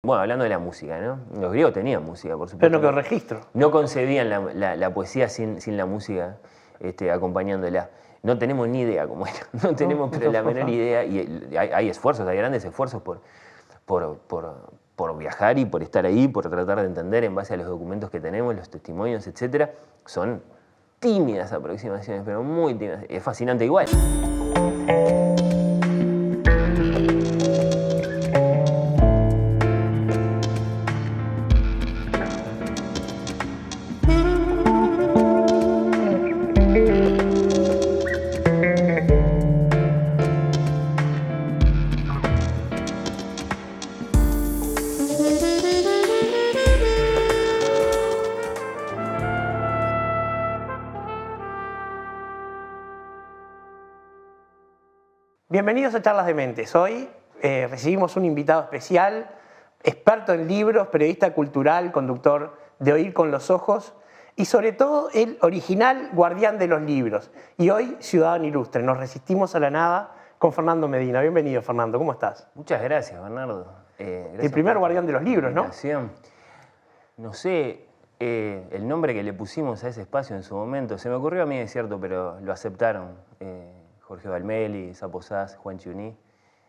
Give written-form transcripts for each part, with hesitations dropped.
Bueno, hablando de la música, ¿no? Los griegos tenían música, por supuesto. Pero no quedó registro. No concebían la poesía sin la música acompañándola. No tenemos ni idea cómo era. No tenemos pero la menor idea. Y hay esfuerzos, hay grandes esfuerzos por viajar y por estar ahí, por tratar de entender en base a los documentos que tenemos, los testimonios, etc. Son tímidas aproximaciones, pero muy tímidas. Es fascinante igual. Bienvenidos a Charlas de Mentes. Hoy recibimos un invitado especial, experto en libros, periodista cultural, conductor de Oír con los Ojos y sobre todo el original guardián de los libros. Y hoy, ciudadano ilustre, nos resistimos a la nada con Fernando Medina. Bienvenido, Fernando, ¿cómo estás? Muchas gracias, Bernardo. El primer guardián de los libros, ¿no? No sé el nombre que le pusimos a ese espacio en su momento. Se me ocurrió a mí, es cierto, pero lo aceptaron. Jorge Valmeli, Sapo Sas, Juan Chiuní.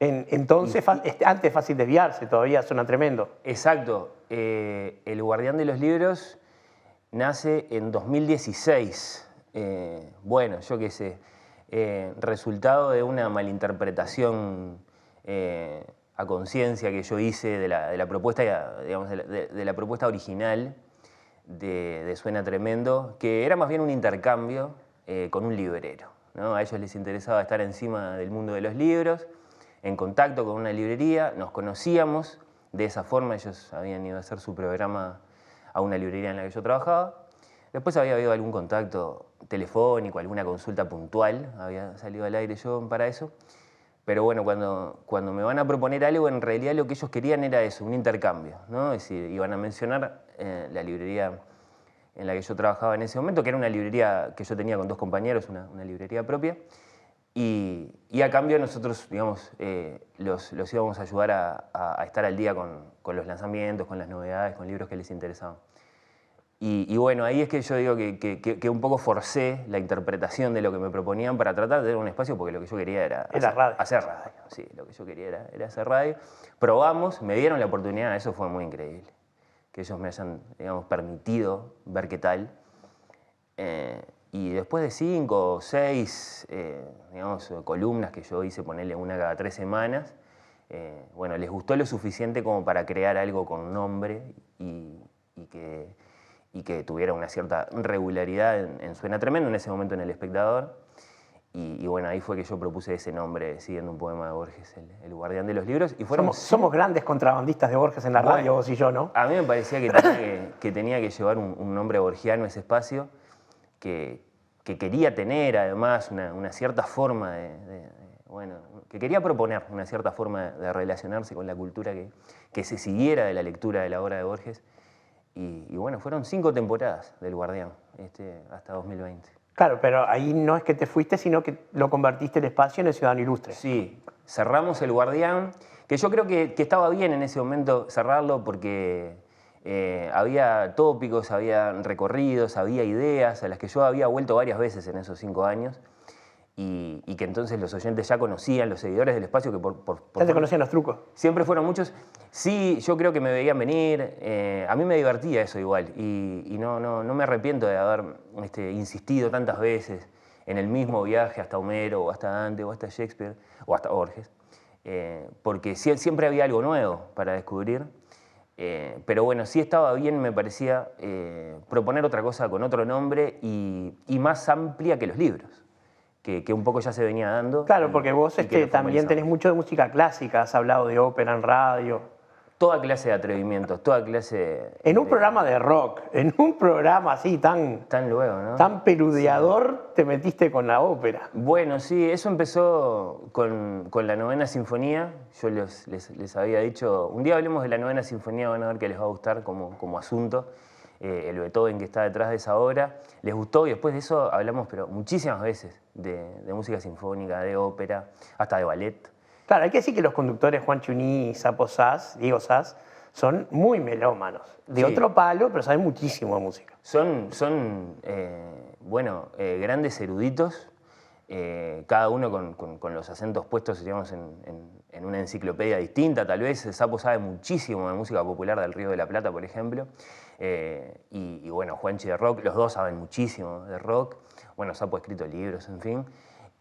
Entonces, antes fácil desviarse, todavía suena tremendo. Exacto. El Guardián de los Libros nace en 2016. Bueno, yo qué sé. Resultado de una malinterpretación a conciencia que yo hice de la propuesta, digamos, de la propuesta original de Suena Tremendo, que era más bien un intercambio con un librero, ¿no? A ellos les interesaba estar encima del mundo de los libros, en contacto con una librería, nos conocíamos de esa forma, ellos habían ido a hacer su programa a una librería en la que yo trabajaba. Después había habido algún contacto telefónico, alguna consulta puntual, había salido al aire yo para eso. Pero bueno, cuando me van a proponer algo, en realidad lo que ellos querían era eso, un intercambio, ¿no? Es decir, iban a mencionar la librería en la que yo trabajaba en ese momento, que era una librería que yo tenía con dos compañeros, una librería propia, y a cambio nosotros, digamos, los íbamos a ayudar a estar al día con los lanzamientos, con las novedades, con libros que les interesaban. Y bueno, ahí es que yo digo que un poco forcé la interpretación de lo que me proponían para tratar de tener un espacio, porque lo que yo quería era hacer radio. Sí, lo que yo quería era hacer radio. Probamos, me dieron la oportunidad, eso fue muy increíble. Que ellos me hayan, digamos, permitido ver qué tal. Y después de 5 o 6 digamos, columnas que yo hice, ponerle una cada 3 semanas, bueno, les gustó lo suficiente como para crear algo con nombre y que tuviera una cierta regularidad en Suena Tremendo, en ese momento en El Espectador. Y bueno, ahí fue que yo propuse ese nombre, siguiendo un poema de Borges, El Guardián de los Libros. Y somos grandes contrabandistas de Borges en la radio, vos y yo, ¿no? A mí me parecía que tenía que llevar un nombre borgiano ese espacio, que quería tener además una cierta forma bueno, que quería proponer una cierta forma de relacionarse con la cultura que se siguiera de la lectura de la obra de Borges. Y bueno, fueron 5 temporadas del Guardián hasta 2020. Claro, pero ahí no es que te fuiste, sino que lo convertiste el espacio en el Ciudadano Ilustre. Sí, cerramos el Guardián, que yo creo que estaba bien en ese momento cerrarlo porque había tópicos, había recorridos, había ideas a las que yo había vuelto varias veces en esos 5 años y que entonces los oyentes ya conocían, los seguidores del espacio que ¿Ya te conocían los trucos? Siempre fueron muchos. Sí, yo creo que me veían venir. A mí me divertía eso igual y no me arrepiento de haber insistido tantas veces en el mismo viaje hasta Homero o hasta Dante o hasta Shakespeare o hasta Borges, porque siempre había algo nuevo para descubrir. Pero bueno, sí estaba bien, me parecía, proponer otra cosa con otro nombre y más amplia que los libros, que un poco ya se venía dando. Claro, porque vos también tenés mucho de música clásica, has hablado de ópera en radio. Toda clase de atrevimientos, toda clase... En un programa de rock, en un programa así tan luego, ¿no? Tan peludeador, sí. Te metiste con la ópera. Bueno, sí, eso empezó con la Novena Sinfonía. Yo les había dicho, un día hablemos de la Novena Sinfonía, van a ver que les va a gustar como asunto. El Beethoven que está detrás de esa obra, les gustó y después de eso hablamos pero muchísimas veces de música sinfónica, de ópera, hasta de ballet. Claro, hay que decir que los conductores Juan Chiuní y Sapo Sas, Diego Sas, son muy melómanos, de Sí. otro palo, pero saben muchísimo de música. Son grandes eruditos, cada uno con los acentos puestos, digamos, en una enciclopedia distinta. Tal vez Sapo sabe muchísimo de música popular del Río de la Plata, por ejemplo. Y bueno, Juanchi de rock, los dos saben muchísimo de rock. Bueno, Sapo ha escrito libros, en fin.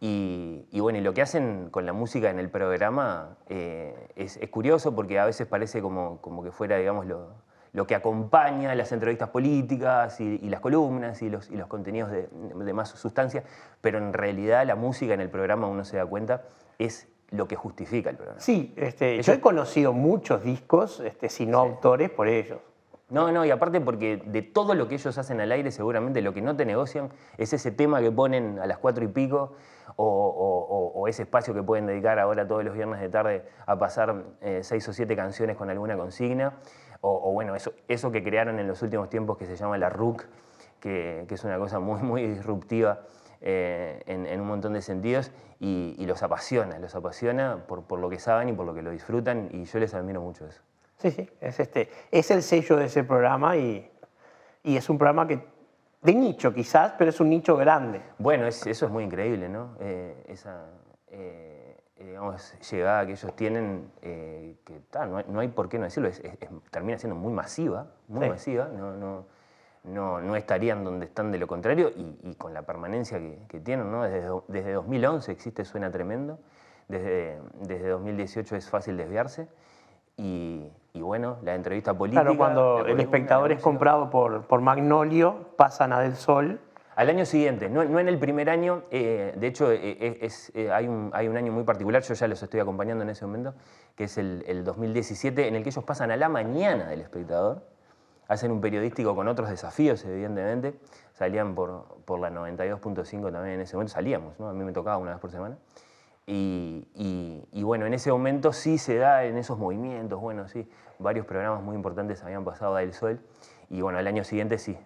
Y bueno, y lo que hacen con la música en el programa es curioso porque a veces parece como que fuera, digamos, lo que acompaña las entrevistas políticas y las columnas y los contenidos de más sustancia, pero en realidad la música en el programa, uno se da cuenta, es lo que justifica el programa. Sí, yo he conocido muchos discos sin autores por ellos. No, y aparte porque de todo lo que ellos hacen al aire, seguramente lo que no te negocian es ese tema que ponen a las 4 y pico o ese espacio que pueden dedicar ahora todos los viernes de tarde a pasar 6 o 7 canciones con alguna consigna. O bueno, eso que crearon en los últimos tiempos que se llama la RUC, que es una cosa muy, muy disruptiva en un montón de sentidos y los apasiona por lo que saben y por lo que lo disfrutan y yo les admiro mucho eso. Sí, es el sello de ese programa y es un programa de nicho quizás, pero es un nicho grande. Bueno, eso es muy increíble, ¿no? Esa digamos, llegada que ellos tienen, no hay por qué no decirlo, termina siendo muy masiva, masiva, no estarían donde están de lo contrario y con la permanencia que tienen, ¿no? Desde 2011 existe Suena Tremendo, desde 2018 es Fácil Desviarse. Y bueno, la entrevista política... Claro, cuando El Espectador es comprado por Magnolio, pasan a Del Sol. Al año siguiente, no en el primer año, de hecho hay un año muy particular, yo ya los estoy acompañando en ese momento, que es el 2017, en el que ellos pasan a la mañana del Espectador, hacen un periodístico con otros desafíos, evidentemente, salían por la 92.5 también en ese momento, salíamos, ¿no? A mí me tocaba una vez por semana. Y bueno, en ese momento sí se da en esos movimientos, bueno, sí, varios programas muy importantes habían pasado a El Sol y bueno, al año siguiente sí,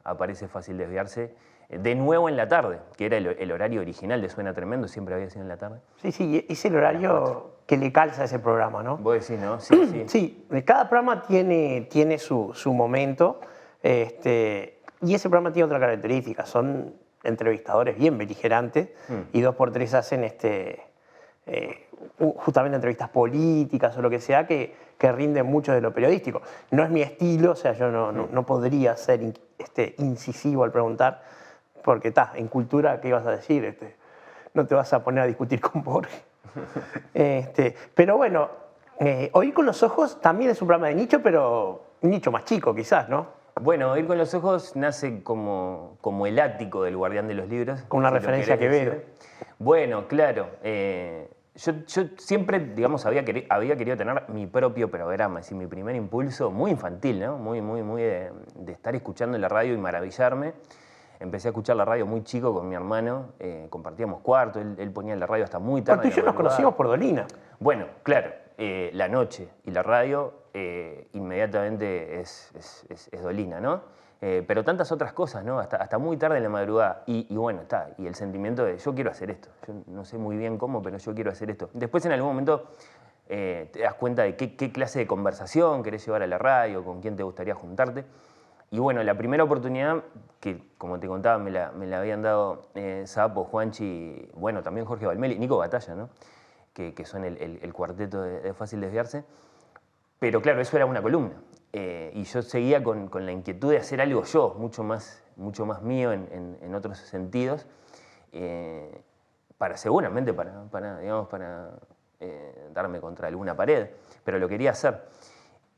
aparece Fácil Desviarse, de nuevo en la tarde, que era el horario original de Suena Tremendo, siempre había sido en la tarde. Sí, es el horario que le calza a ese programa, ¿no? Vos decís, ¿no? Sí. Sí, cada programa tiene su momento y ese programa tiene otra característica, son entrevistadores bien beligerantes y 2x3 hacen justamente entrevistas políticas o lo que sea que rinden mucho de lo periodístico. No es mi estilo, o sea, yo no podría ser incisivo al preguntar, porque en cultura, ¿qué ibas a decir? No te vas a poner a discutir con Borges. Pero bueno, Oír con los ojos también es un programa de nicho, pero un nicho más chico quizás, ¿no? Bueno, Oír con los ojos nace como el ático del Guardián de los Libros. Con una referencia a Quevedo. Bueno, claro. Yo siempre, digamos, había querido tener mi propio programa, es decir, mi primer impulso, muy infantil, ¿no? Muy de estar escuchando en la radio y maravillarme. Empecé a escuchar la radio muy chico con mi hermano, compartíamos cuarto, él ponía la radio hasta muy tarde. Bueno, tú y yo nos conocimos por Dolina. Bueno, claro, la noche y la radio inmediatamente es Dolina, ¿no? Pero tantas otras cosas, ¿no? Hasta muy tarde en la madrugada. Y bueno, y el sentimiento de yo quiero hacer esto. Yo no sé muy bien cómo, pero yo quiero hacer esto. Después en algún momento te das cuenta de qué clase de conversación querés llevar a la radio, con quién te gustaría juntarte. Y bueno, la primera oportunidad, que como te contaba me la habían dado Sapo, Juanchi, bueno, también Jorge Valmeli, Nico Batalla, ¿no? Que son el cuarteto de Fácil Desviarse. Pero claro, eso era una columna. Y yo seguía con la inquietud de hacer algo yo, mucho más mío en otros sentidos, seguramente para darme contra alguna pared, pero lo quería hacer.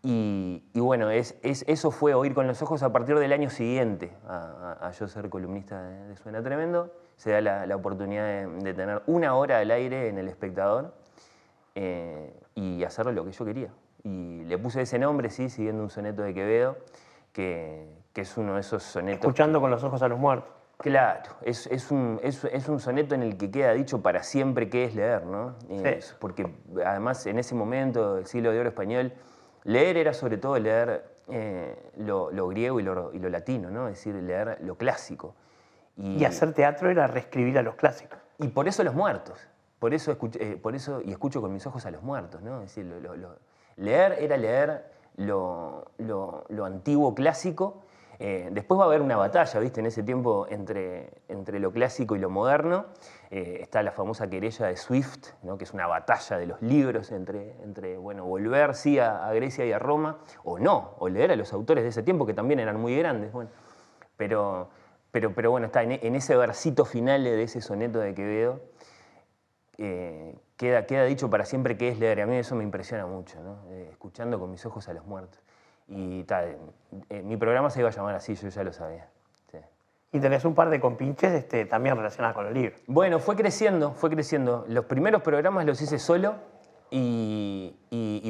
Y bueno, eso fue Oír con los ojos a partir del año siguiente a yo ser columnista de Suena Tremendo. Se da la oportunidad de tener una hora al aire en El Espectador y hacer lo que yo quería. Y le puse ese nombre, sí, siguiendo un soneto de Quevedo, que es uno de esos sonetos... Escuchando con los ojos a los muertos. Claro, es un soneto en el que queda dicho para siempre qué es leer, ¿no? Sí. Porque además en ese momento del siglo de oro español, leer era sobre todo leer lo griego y lo latino, ¿no? Es decir, leer lo clásico. Y hacer teatro era reescribir a los clásicos. Y por eso los muertos. Por eso escucho con mis ojos a los muertos, ¿no? Es decir, leer era leer lo antiguo clásico. Después va a haber una batalla, ¿viste? En ese tiempo entre lo clásico y lo moderno. Está la famosa querella de Swift, ¿no? Que es una batalla de los libros entre bueno, volver sí a Grecia y a Roma, o no, o leer a los autores de ese tiempo, que también eran muy grandes. Bueno, pero bueno, está en ese versito final de ese soneto de Quevedo, queda dicho para siempre que es leer. Y a mí eso me impresiona mucho, ¿no? Escuchando con mis ojos a los muertos. Y tal, mi programa se iba a llamar así, yo ya lo sabía. Sí. Y tenés un par de compinches también relacionados con los libros. Bueno, fue creciendo, fue creciendo. Los primeros programas los hice solo y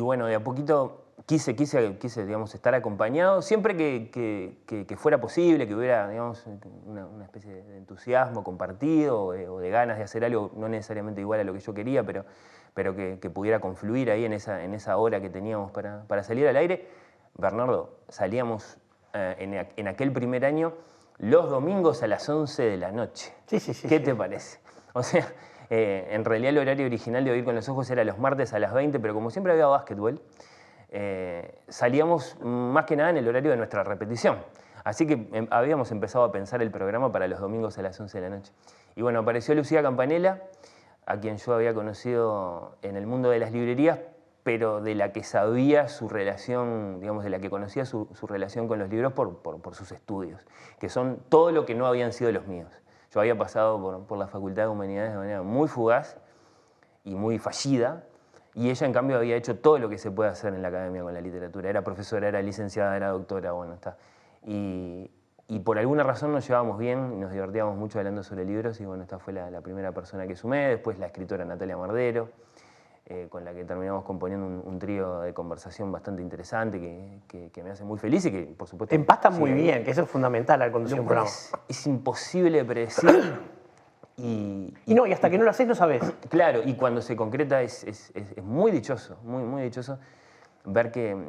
bueno, de a poquito quise digamos, estar acompañado, siempre que fuera posible, que hubiera, digamos, una especie de entusiasmo compartido o de ganas de hacer algo, no necesariamente igual a lo que yo quería, pero que pudiera confluir ahí en esa hora que teníamos para salir al aire. Bernardo, salíamos en aquel primer año los domingos a las 11 de la noche. Sí. ¿Qué te parece? O sea, en realidad el horario original de Oír con los Ojos era los martes a las 20, pero como siempre había básquetbol, salíamos más que nada en el horario de nuestra repetición. Así que habíamos empezado a pensar el programa para los domingos a las 11 de la noche. Y bueno, apareció Lucía Campanella, a quien yo había conocido en el mundo de las librerías, pero de la que sabía su relación, digamos, de la que conocía su relación con los libros por sus estudios, que son todo lo que no habían sido los míos. Yo había pasado por la Facultad de Humanidades de manera muy fugaz y muy fallida, y ella, en cambio, había hecho todo lo que se puede hacer en la academia con la literatura. Era profesora, era licenciada, era doctora, bueno, está. Y por alguna razón nos llevábamos bien, nos divertíamos mucho hablando sobre libros, y bueno, esta fue la primera persona que sumé, después la escritora Natalia Mardero, con la que terminamos componiendo un trío de conversación bastante interesante que me hace muy feliz y que, por supuesto... Empastan muy bien, que eso es fundamental al conducir un programa. Es imposible de predecir y hasta que no lo haces no sabes. Claro, y cuando se concreta es muy dichoso, muy dichoso ver que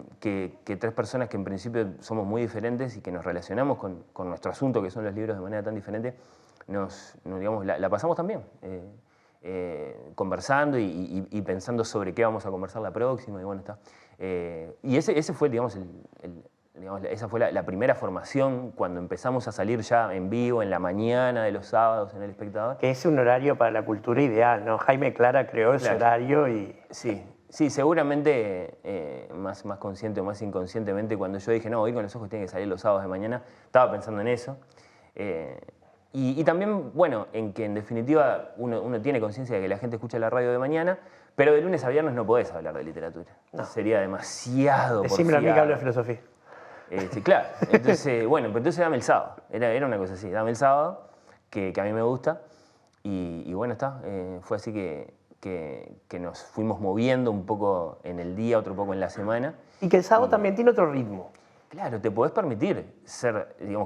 tres personas que en principio somos muy diferentes y que nos relacionamos con nuestro asunto, que son los libros, de manera tan diferente, digamos, la pasamos tan bien. Conversando y pensando sobre qué vamos a conversar la próxima, y bueno, está. Y ese fue, digamos, esa fue la primera formación cuando empezamos a salir ya en vivo, en la mañana de los sábados, en El Espectador. Que es un horario para la cultura ideal, ¿no? Jaime Clara creó ese horario y... Sí, seguramente más consciente o más inconscientemente, cuando yo dije, no, Oír con los Ojos tiene que salir los sábados de mañana, estaba pensando en eso. Y también, bueno, en que en definitiva uno tiene conciencia de que la gente escucha la radio de mañana, pero de lunes a viernes no podés hablar de literatura. No. Sería demasiado porfiado. Decime a mí que hablo de filosofía. Sí, claro. Entonces, bueno, pero entonces dame el sábado. Era una cosa así, dame el sábado, que a mí me gusta. Y bueno, está. Fue así que nos fuimos moviendo un poco en el día, otro poco en la semana. Y que el sábado también tiene otro ritmo. Claro, te podés permitir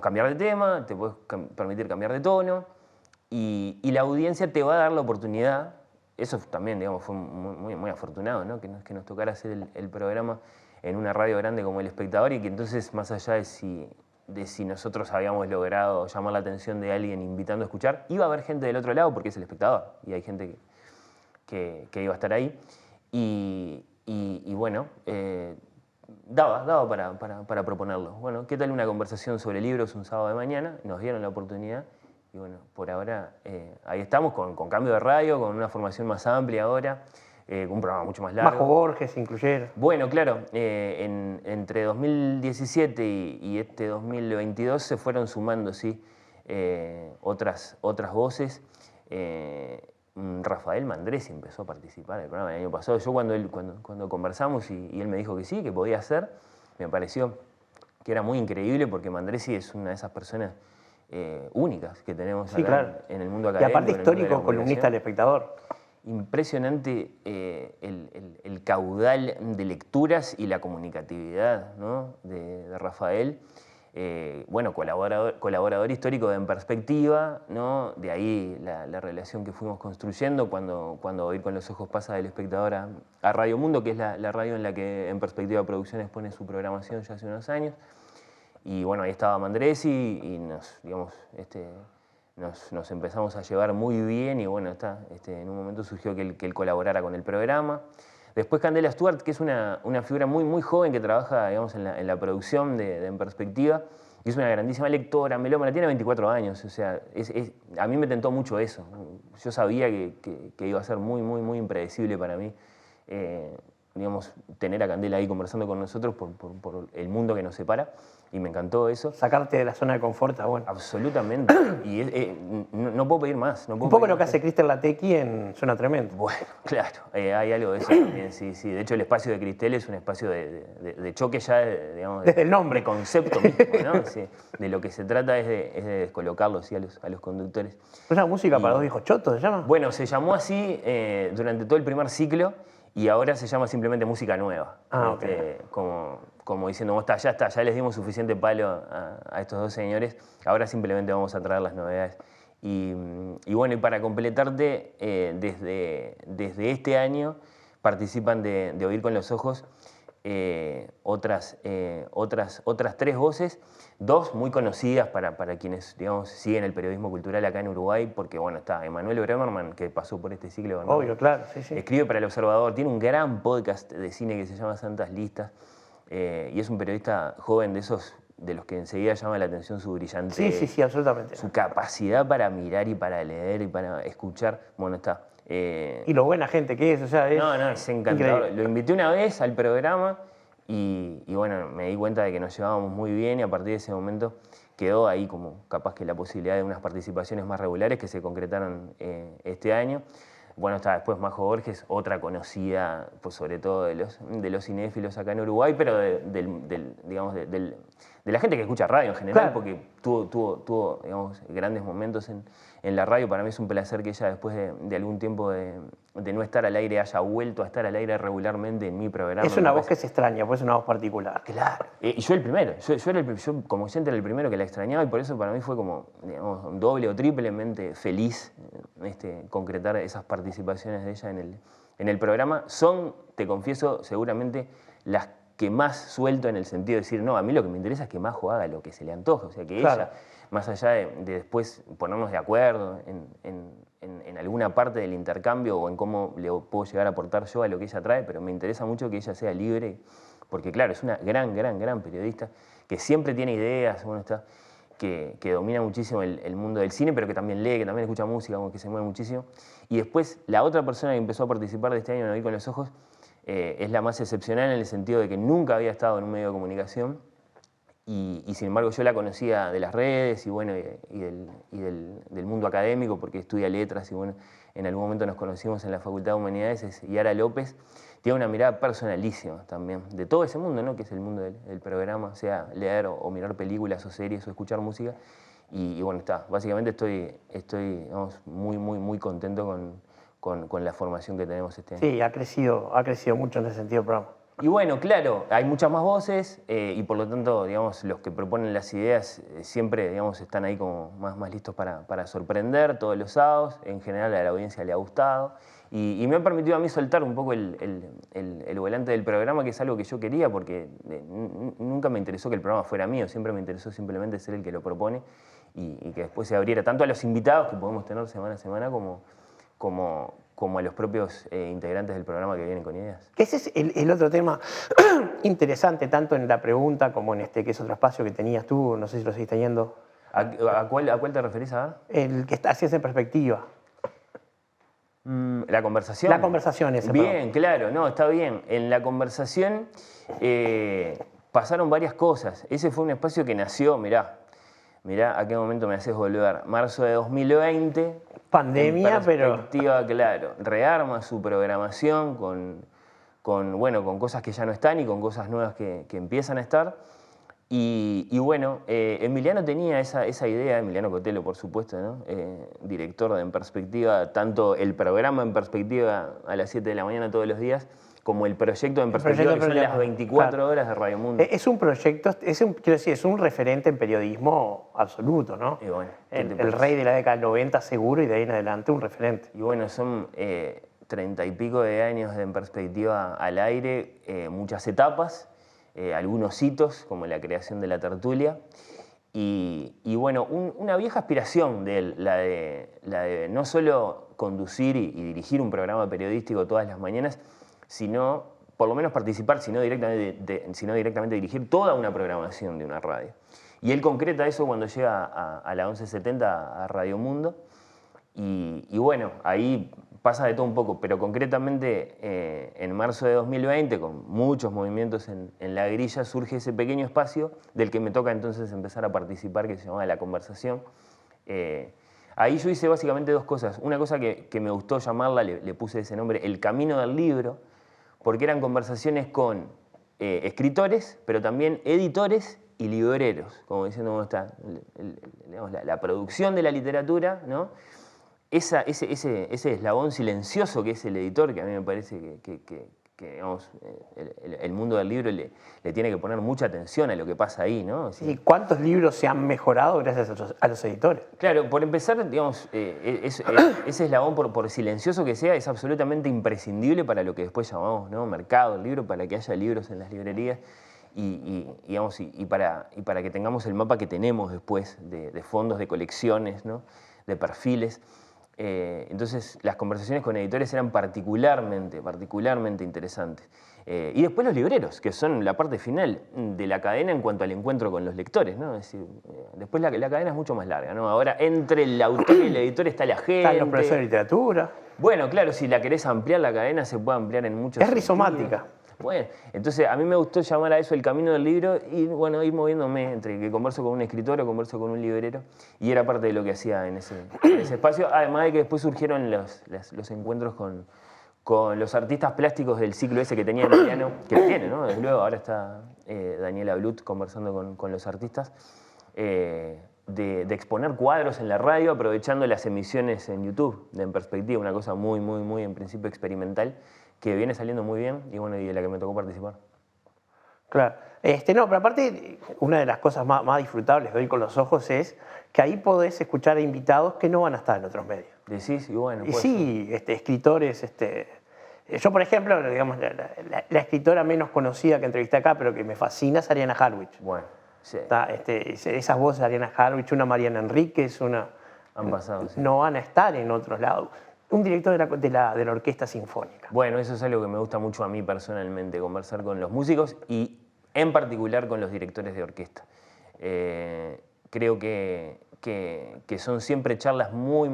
cambiar de tema, te podés permitir cambiar de tono, y la audiencia te va a dar la oportunidad. Eso también, digamos, fue muy afortunado, ¿no? Que nos tocara hacer el programa en una radio grande como El Espectador, y que entonces, más allá de si nosotros habíamos logrado llamar la atención de alguien invitando a escuchar, iba a haber gente del otro lado porque es El Espectador, y hay gente que iba a estar ahí. Y bueno, daba para proponerlo. Bueno, ¿qué tal una conversación sobre libros un sábado de mañana? Nos dieron la oportunidad. Y bueno, por ahora ahí estamos con cambio de radio, con una formación más amplia ahora, con un programa mucho más largo. Majo Borges incluyeron. Bueno, claro, entre 2017 y este 2022 se fueron sumando, sí, otras voces. Rafael Mandresi empezó a participar en el programa el año pasado. Yo cuando conversamos y él me dijo que sí, que podía hacer, me pareció que era muy increíble, porque Mandresi es una de esas personas únicas que tenemos acá en el mundo académico. Y aparte histórico, columnista del Espectador. Impresionante el caudal de lecturas y la comunicatividad, ¿no? de Rafael. Bueno, colaborador histórico de En Perspectiva, ¿no? De ahí la relación que fuimos construyendo cuando Oír con los Ojos pasa del Espectador a Radio Mundo, que es la radio en la que En Perspectiva Producciones pone su programación ya hace unos años. Y bueno, ahí estaba Mandresi y nos empezamos a llevar muy bien, y bueno, en un momento surgió que él colaborara con el programa. Después Candela Stuart, que es una figura muy, muy joven que trabaja, digamos, en la producción de En Perspectiva, y es una grandísima lectora, melómana, tiene 24 años, o sea, a mí me tentó mucho eso. Yo sabía que iba a ser muy, muy, muy impredecible para mí, digamos, tener a Candela ahí conversando con nosotros por el mundo que nos separa, y me encantó eso. Sacarte de la zona de confort está bueno. Absolutamente, y no puedo pedir más. No puedo Un poco pedir lo que más. hace Cristel Latequi en Zona Tremenda. Bueno, claro, hay algo de eso también, sí, sí. De hecho, el espacio de Cristel es un espacio de choque ya, digamos, Desde el nombre. de concepto mismo, ¿no? Sí, de lo que se trata es de descolocarlos, ¿sí? a los conductores. ¿Es una música para dos viejos chotos, se llama? Bueno, se llamó así durante todo el primer ciclo y ahora se llama simplemente Música Nueva. Ok. Como diciendo, ya les dimos suficiente palo a estos dos señores, ahora simplemente vamos a traer las novedades. Y bueno, y para completarte, desde este año participan de Oír con los Ojos otras 3 voces, 2 muy conocidas para quienes, digamos, siguen el periodismo cultural acá en Uruguay, porque bueno, está Emanuel Bremerman, que pasó por este ciclo. ¿No? Obvio, claro, sí, sí. Escribe para El Observador, tiene un gran podcast de cine que se llama Santas Listas, y es un periodista joven de esos de los que enseguida llama la atención su brillante... Sí, absolutamente. Su capacidad para mirar y para leer y para escuchar, bueno, está. Y lo buena gente que es, o sea, es... No, es encantador. increíble. Lo invité una vez al programa y bueno, me di cuenta de que nos llevábamos muy bien y a partir de ese momento quedó ahí como capaz que la posibilidad de unas participaciones más regulares que se concretaron este año. Bueno, está después Majo Borges, otra conocida, pues sobre todo de los cinéfilos acá en Uruguay, pero digamos, de la gente que escucha radio en general, Claro. porque tuvo digamos, grandes momentos en la radio. Para mí es un placer que ella, después de algún tiempo de no estar al aire, haya vuelto a estar al aire regularmente en mi programa. Es una voz que se extraña, pues es una voz particular. Claro. Y yo el primero, yo como oyente era el primero que la extrañaba y por eso para mí fue como, digamos, doble o triplemente feliz concretar esas participaciones de ella en el programa. Son, te confieso, seguramente las que más suelto en el sentido de decir, no, a mí lo que me interesa es que Majo haga lo que se le antoje, o sea, que Claro. ella, más allá de después ponernos de acuerdo en alguna parte del intercambio o en cómo le puedo llegar a aportar yo a lo que ella trae, pero me interesa mucho que ella sea libre, porque claro, es una gran periodista, que siempre tiene ideas, bueno, está, que domina muchísimo el mundo del cine, pero que también lee, que también escucha música, como que se mueve muchísimo. Y después, la otra persona que empezó a participar de este año en Oír con los Ojos, es la más excepcional en el sentido de que nunca había estado en un medio de comunicación y sin embargo yo la conocía de las redes y, bueno, y del mundo académico porque estudia letras y bueno, en algún momento nos conocimos en la Facultad de Humanidades, es Yara López. Tiene una mirada personalísima también de todo ese mundo, ¿no? Que es el mundo del programa, sea leer o mirar películas o series o escuchar música. Y bueno, está. Básicamente estoy digamos, muy contento con la formación que tenemos este año. Sí, ha crecido mucho en ese sentido el programa. Y bueno, claro, hay muchas más voces y por lo tanto, digamos, los que proponen las ideas siempre, digamos, están ahí como más listos para sorprender todos los sábados. En general a la audiencia le ha gustado y me ha permitido a mí soltar un poco el volante del programa, que es algo que yo quería porque nunca me interesó que el programa fuera mío, siempre me interesó simplemente ser el que lo propone y que después se abriera tanto a los invitados que podemos tener semana a semana como a los propios integrantes del programa que vienen con ideas. Ese es el otro tema interesante, tanto en la pregunta como en que es otro espacio que tenías tú, no sé si lo seguís teniendo. ¿A cuál te referís a ver? El que hacías en perspectiva. ¿La conversación? La conversación esa. Bien, claro, no, está bien. En la conversación pasaron varias cosas. Ese fue un espacio que nació, mirá a qué momento me haces volver. Marzo de 2020. Pandemia, pero... Perspectiva, claro. Rearma su programación con cosas que ya no están y con cosas nuevas que empiezan a estar. Y bueno, Emiliano tenía esa idea, Emiliano Cotelo, por supuesto, ¿no? Director de En Perspectiva, tanto el programa En Perspectiva a las 7 de la mañana todos los días, como el proyecto En Perspectiva, que son las 24 horas de Radio Mundo. Es un proyecto, quiero decir, es un referente en periodismo absoluto, ¿no? Y bueno, el rey de la década del 90 seguro y de ahí en adelante un referente. Y bueno, son 30 y pico de años de En Perspectiva al aire, muchas etapas, algunos hitos, como la creación de la tertulia. Y bueno, una vieja aspiración de él, la de no solo conducir y dirigir un programa periodístico todas las mañanas, sino por lo menos participar, sino directamente dirigir toda una programación de una radio. Y él concreta eso cuando llega a la 1170, a Radio Mundo, y bueno, ahí pasa de todo un poco, pero concretamente en marzo de 2020, con muchos movimientos en la grilla, surge ese pequeño espacio del que me toca entonces empezar a participar, que se llama La Conversación. Ahí yo hice básicamente dos cosas. Una cosa que me gustó llamarla, le puse ese nombre, El Camino del Libro, porque eran conversaciones con escritores, pero también editores y libreros, como diciendo cómo está la producción de la literatura, ¿no? Ese eslabón silencioso que es el editor, que a mí me parece que digamos, el mundo del libro le tiene que poner mucha atención a lo que pasa ahí, ¿no? ¿Y cuántos libros se han mejorado gracias a los editores? Claro, por empezar, digamos, ese eslabón, por silencioso que sea, es absolutamente imprescindible para lo que después llamamos, ¿no?, mercado del libro, para que haya libros en las librerías digamos, para que tengamos el mapa que tenemos después de fondos, de colecciones, ¿no?, de perfiles. Entonces, las conversaciones con editores eran particularmente interesantes. Y después los libreros, que son la parte final de la cadena en cuanto al encuentro con los lectores, ¿no? Es decir, después la cadena es mucho más larga, ¿no? Ahora, entre el autor y el editor está la gente. Están los profesores de literatura. Bueno, claro, si la querés ampliar, la cadena se puede ampliar en muchos Es rizomática. Bueno, entonces a mí me gustó llamar a eso el camino del libro y bueno, ir moviéndome entre que converso con un escritor o converso con un librero, y era parte de lo que hacía en ese espacio, además de que después surgieron los encuentros con los artistas plásticos del ciclo ese que tenía Emiliano, que lo tiene, ¿no? Desde luego, ahora está Daniela Blut conversando con los artistas, de exponer cuadros en la radio aprovechando las emisiones en YouTube, de En Perspectiva, una cosa muy en principio experimental, que viene saliendo muy bien y bueno, y de la que me tocó participar. Claro. No, pero aparte, una de las cosas más disfrutables de Oír con los Ojos es que ahí podés escuchar a invitados que no van a estar en otros medios. Decís, y bueno. Y sí, escritores, yo por ejemplo, digamos, la escritora menos conocida que entrevisté acá, pero que me fascina, es Ariana Harwich. Bueno, sí. Esas voces de Ariana Harwich, una Mariana Enríquez, Han pasado, sí. No van a estar en otros lados. Un director de la Orquesta Sinfónica. Bueno, eso es algo que me gusta mucho a mí personalmente, conversar con los músicos y en particular con los directores de orquesta. Creo que son siempre charlas muy,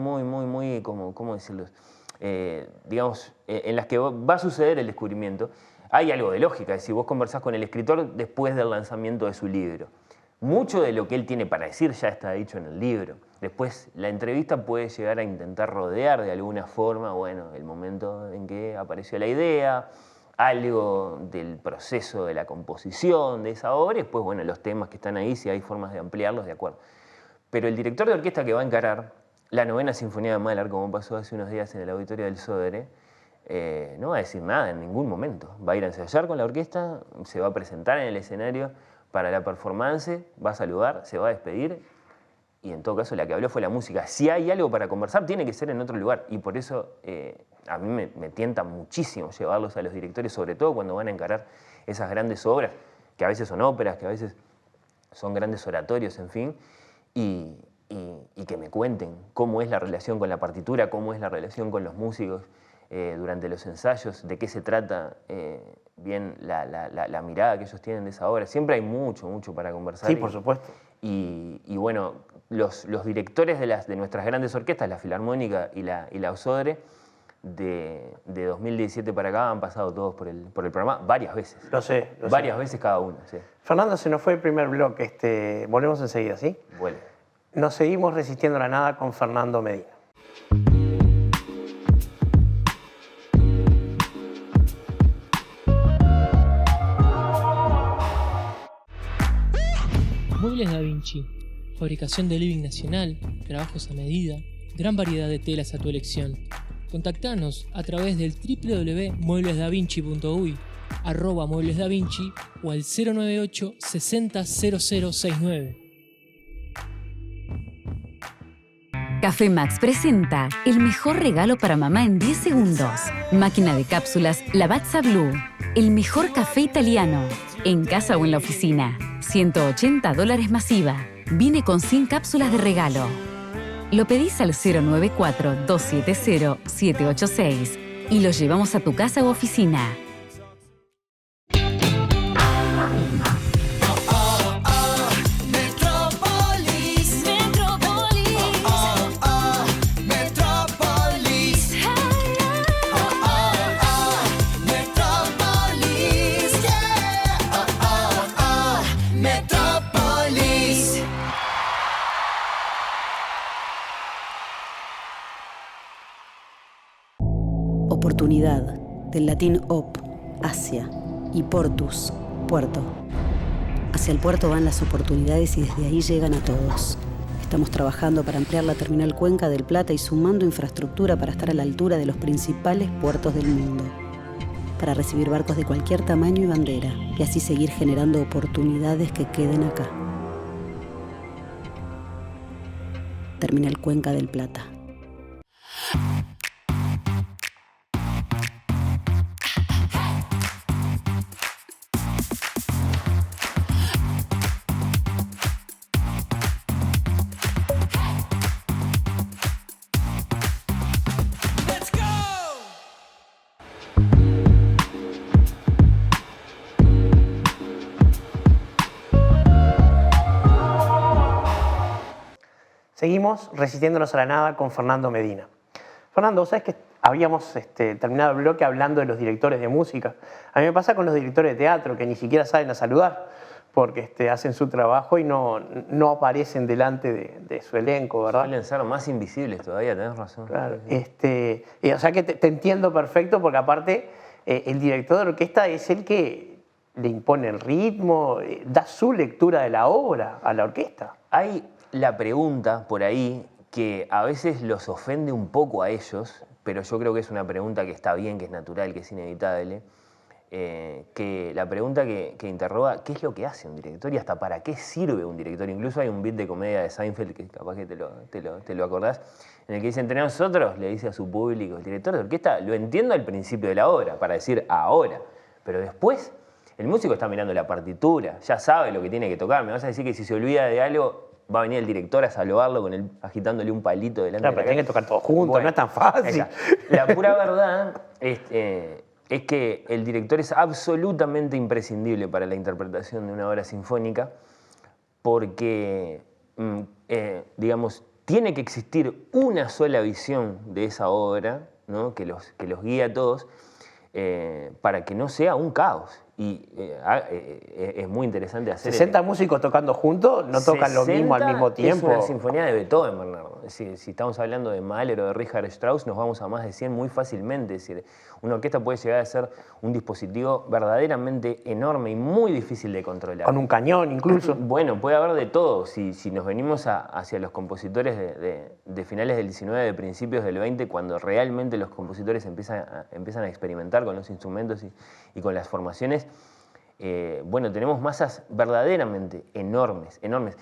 ¿cómo decirlo? Digamos, en las que va a suceder el descubrimiento. Hay algo de lógica, es decir, vos conversás con el escritor después del lanzamiento de su libro. Mucho de lo que él tiene para decir ya está dicho en el libro. Después, la entrevista puede llegar a intentar rodear de alguna forma, bueno, el momento en que apareció la idea, algo del proceso de la composición de esa obra, y después, bueno, los temas que están ahí, si hay formas de ampliarlos, de acuerdo. Pero el director de orquesta que va a encarar la 9ª Sinfonía de Mahler, como pasó hace unos días en el auditorio del Sodre, no va a decir nada en ningún momento. Va a ir a ensayar con la orquesta, se va a presentar en el escenario para la performance, va a saludar, se va a despedir, y en todo caso la que habló fue la música. Si hay algo para conversar, tiene que ser en otro lugar, y por eso a mí me tienta muchísimo llevarlos a los directores, sobre todo cuando van a encarar esas grandes obras, que a veces son óperas, que a veces son grandes oratorios, en fin, y que me cuenten cómo es la relación con la partitura, cómo es la relación con los músicos durante los ensayos, de qué se trata bien la mirada que ellos tienen de esa obra. Siempre hay mucho para conversar. Sí, por supuesto. Y bueno, los directores de nuestras grandes orquestas, la Filarmónica y la Osodre, de 2017 para acá han pasado todos por el programa varias veces. Lo sé. Varias veces cada uno, sí. Fernando, se nos fue el primer bloque. Volvemos enseguida, ¿sí? Vuelve. Nos seguimos resistiendo a la nada con Fernando Medina. Muebles Da Vinci, fabricación de living nacional, trabajos a medida, gran variedad de telas a tu elección. Contactanos a través del www.mueblesdavinci.uy, @mueblesdavinci o al 098 60 0069. Café Max presenta el mejor regalo para mamá en 10 segundos. Máquina de cápsulas Lavazza Blue. El mejor café italiano. En casa o en la oficina. $180 masiva. Viene con 100 cápsulas de regalo. Lo pedís al 094-270-786 y lo llevamos a tu casa u oficina. Oportunidad, del latín op, hacia, y portus, puerto. Hacia el puerto van las oportunidades y desde ahí llegan a todos. Estamos trabajando para ampliar la terminal Cuenca del Plata y sumando infraestructura para estar a la altura de los principales puertos del mundo, para recibir barcos de cualquier tamaño y bandera, y así seguir generando oportunidades que queden acá. Terminal Cuenca del Plata. Seguimos resistiéndonos a la nada con Fernando Medina. Fernando, ¿sabes que habíamos terminado el bloque hablando de los directores de música? A mí me pasa con los directores de teatro que ni siquiera salen a saludar porque hacen su trabajo y no aparecen delante de su elenco, ¿verdad? Suelen ser más invisibles todavía, tenés razón. Claro. O sea que te entiendo perfecto porque aparte el director de orquesta es el que le impone el ritmo, da su lectura de la obra a la orquesta. Hay la pregunta por ahí que a veces los ofende un poco a ellos, pero yo creo que es una pregunta que está bien, que es natural, que es inevitable, que la pregunta que interroga, ¿qué es lo que hace un director y hasta para qué sirve un director? Incluso hay un beat de comedia de Seinfeld, que capaz que te lo acordás, en el que dice, entre nosotros, le dice a su público, el director de orquesta, lo entiendo al principio de la obra, para decir ahora, pero después el músico está mirando la partitura, ya sabe lo que tiene que tocar, me vas a decir que si se olvida de algo, va a venir el director a salvarlo con agitándole un palito delante claro, de la pero tienen que tocar todos juntos, no es tan fácil. La pura verdad es que el director es absolutamente imprescindible para la interpretación de una obra sinfónica porque, digamos, tiene que existir una sola visión de esa obra, ¿no? que los guíe a todos para que no sea un caos. Y es muy interesante hacer... 60 músicos tocando juntos no tocan lo mismo al mismo tiempo. Es una sinfonía de Beethoven, Bernardo. Si estamos hablando de Mahler o de Richard Strauss, nos vamos a más de 100 muy fácilmente. Es decir, una orquesta puede llegar a ser un dispositivo verdaderamente enorme y muy difícil de controlar. Con un cañón incluso. Bueno, puede haber de todo. Si nos venimos hacia los compositores de finales del 19, de principios del 20, cuando realmente los compositores empiezan a experimentar con los instrumentos y con las formaciones, bueno, tenemos masas verdaderamente enormes, enormes.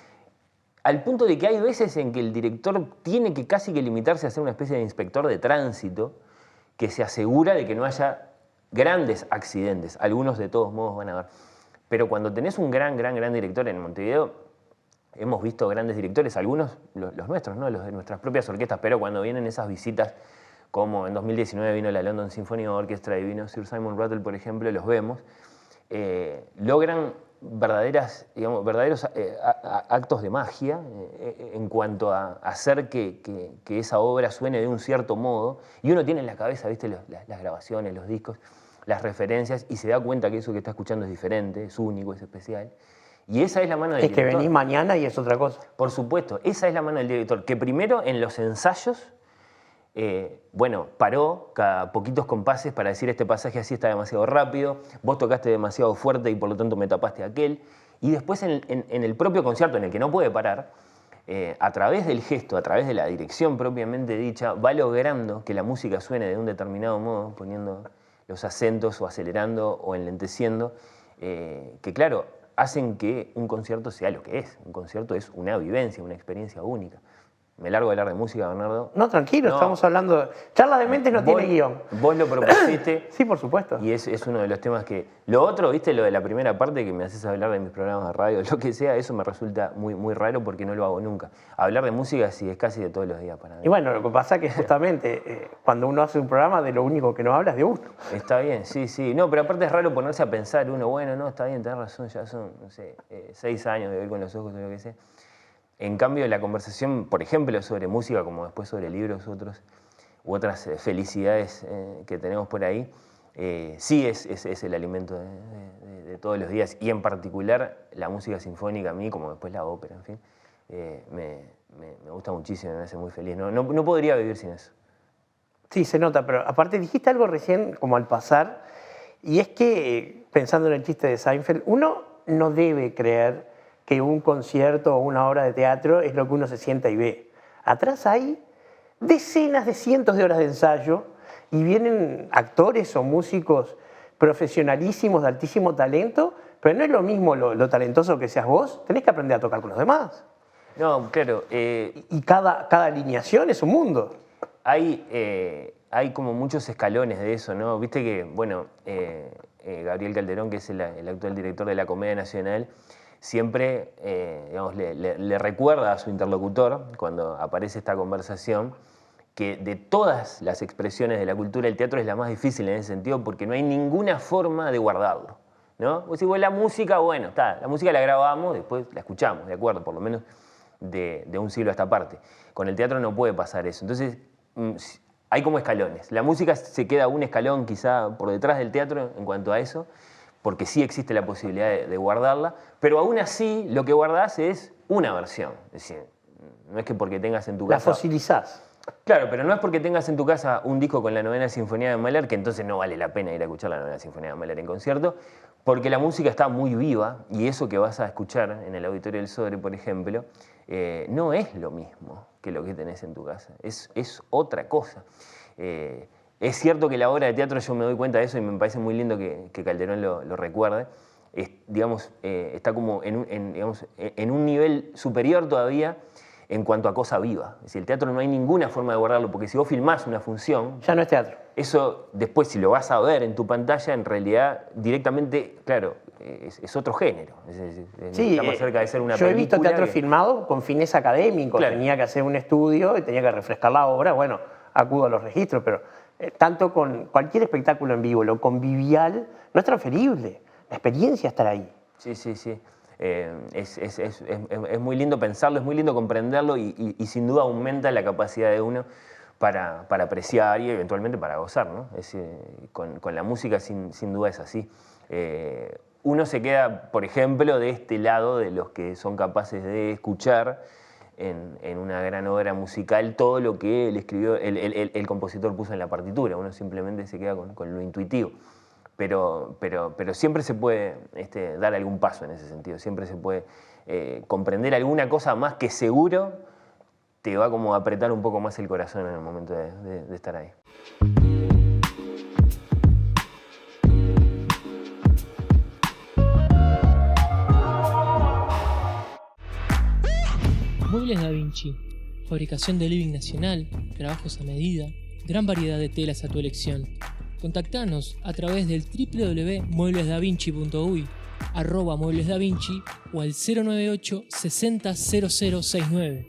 Al punto de que hay veces en que el director tiene que casi que limitarse a ser una especie de inspector de tránsito que se asegura de que no haya grandes accidentes. Algunos de todos modos van a haber. Pero cuando tenés un gran director en Montevideo, hemos visto grandes directores, algunos los nuestros, ¿no? Los de nuestras propias orquestas, pero cuando vienen esas visitas, como en 2019 vino la London Symphony Orchestra y vino Sir Simon Rattle, por ejemplo, los vemos, logran verdaderos actos de magia en cuanto a hacer que esa obra suene de un cierto modo, y uno tiene en la cabeza, ¿viste? Las grabaciones, los discos, las referencias, y se da cuenta que eso que está escuchando es diferente, es único, es especial. Y esa es la mano del director. Es que venís mañana y es otra cosa. Por supuesto, esa es la mano del director, que primero en los ensayos, bueno, paró cada poquitos compases para decir este pasaje así está demasiado rápido, vos tocaste demasiado fuerte y por lo tanto me tapaste aquel. Y después en el propio concierto, en el que no puede parar, a través del gesto, a través de la dirección propiamente dicha, va logrando que la música suene de un determinado modo, poniendo los acentos o acelerando o enlenteciendo, que claro, hacen que un concierto sea lo que es. Un concierto es una vivencia, una experiencia única. Me largo de hablar de música, Bernardo. No, tranquilo, estamos hablando... Charla de mentes no tiene guión. Vos lo propusiste. Sí, por supuesto. Y es uno de los temas que... Lo otro, viste, lo de la primera parte que me haces hablar de mis programas de radio, lo que sea, eso me resulta muy, muy raro porque no lo hago nunca. Hablar de música sí es casi de todos los días para mí. Y bueno, lo que pasa es que justamente cuando uno hace un programa, de lo único que no habla es de uno. Está bien, sí. No, pero aparte es raro ponerse a pensar uno, bueno, no, está bien, tenés razón, ya son, no sé, 6 años de ver con los ojos o lo que sea. En cambio, la conversación, por ejemplo, sobre música, como después sobre libros u otras felicidades que tenemos por ahí, sí es el alimento de todos los días. Y en particular, la música sinfónica a mí, como después la ópera, en fin, me gusta muchísimo, me hace muy feliz. No podría vivir sin eso. Sí, se nota, pero aparte dijiste algo recién como al pasar, y es que, pensando en el chiste de Seinfeld, uno no debe creer que un concierto o una obra de teatro es lo que uno se sienta y ve. Atrás hay decenas de cientos de horas de ensayo y vienen actores o músicos profesionalísimos de altísimo talento, pero no es lo mismo lo talentoso que seas vos, tenés que aprender a tocar con los demás. No, claro. Y cada alineación es un mundo. Hay como muchos escalones de eso, ¿no? Viste que, bueno, Gabriel Calderón, que es el actual director de la Comedia Nacional, siempre digamos, le recuerda a su interlocutor, cuando aparece esta conversación, que de todas las expresiones de la cultura, el teatro es la más difícil en ese sentido, porque no hay ninguna forma de guardarlo, ¿no? Vos decís, la música, bueno, está, la música la grabamos, después la escuchamos, ¿de acuerdo? Por lo menos de un siglo a esta parte. Con el teatro no puede pasar eso. Entonces, hay como escalones. La música se queda un escalón quizá por detrás del teatro en cuanto a eso, porque sí existe la posibilidad de guardarla, pero aún así lo que guardás es una versión. Es decir, no es que porque tengas en tu casa... La fosilizás. Claro, pero no es porque tengas en tu casa un disco con la Novena Sinfonía de Mahler, que entonces no vale la pena ir a escuchar la Novena Sinfonía de Mahler en concierto, porque la música está muy viva y eso que vas a escuchar en el Auditorio del Sodre, por ejemplo, no es lo mismo que lo que tenés en tu casa, es otra cosa. Es cierto que la obra de teatro, yo me doy cuenta de eso y me parece muy lindo que Calderón lo recuerde, digamos, está como en un nivel superior todavía en cuanto a cosa viva. Es decir, el teatro no hay ninguna forma de guardarlo, porque si vos filmás una función... Ya no es teatro. Eso después, si lo vas a ver en tu pantalla, en realidad directamente, claro, es otro género. Sí, está más cerca de ser una yo película. He visto teatro filmado con fines académicos. Claro. Tenía que hacer un estudio y tenía que refrescar la obra. Bueno, acudo a los registros, pero tanto con cualquier espectáculo en vivo, lo convivial no es transferible. La experiencia estar ahí. Sí, sí, sí. Es muy lindo pensarlo, es muy lindo comprenderlo y sin duda aumenta la capacidad de uno para apreciar y eventualmente para gozar, ¿no? Con la música sin duda es así. Uno se queda, por ejemplo, de este lado de los que son capaces de escuchar en una gran obra musical todo lo que él escribió, el compositor puso en la partitura. Uno simplemente se queda con lo intuitivo. Pero siempre se puede dar algún paso en ese sentido, siempre se puede comprender alguna cosa más que seguro te va como a apretar un poco más el corazón en el momento de estar ahí. Muebles Da Vinci, fabricación de living nacional, trabajos a medida, gran variedad de telas a tu elección. Contactanos a través del www.mueblesdavinci.uy, @mueblesdavinci o al 098 60 0069.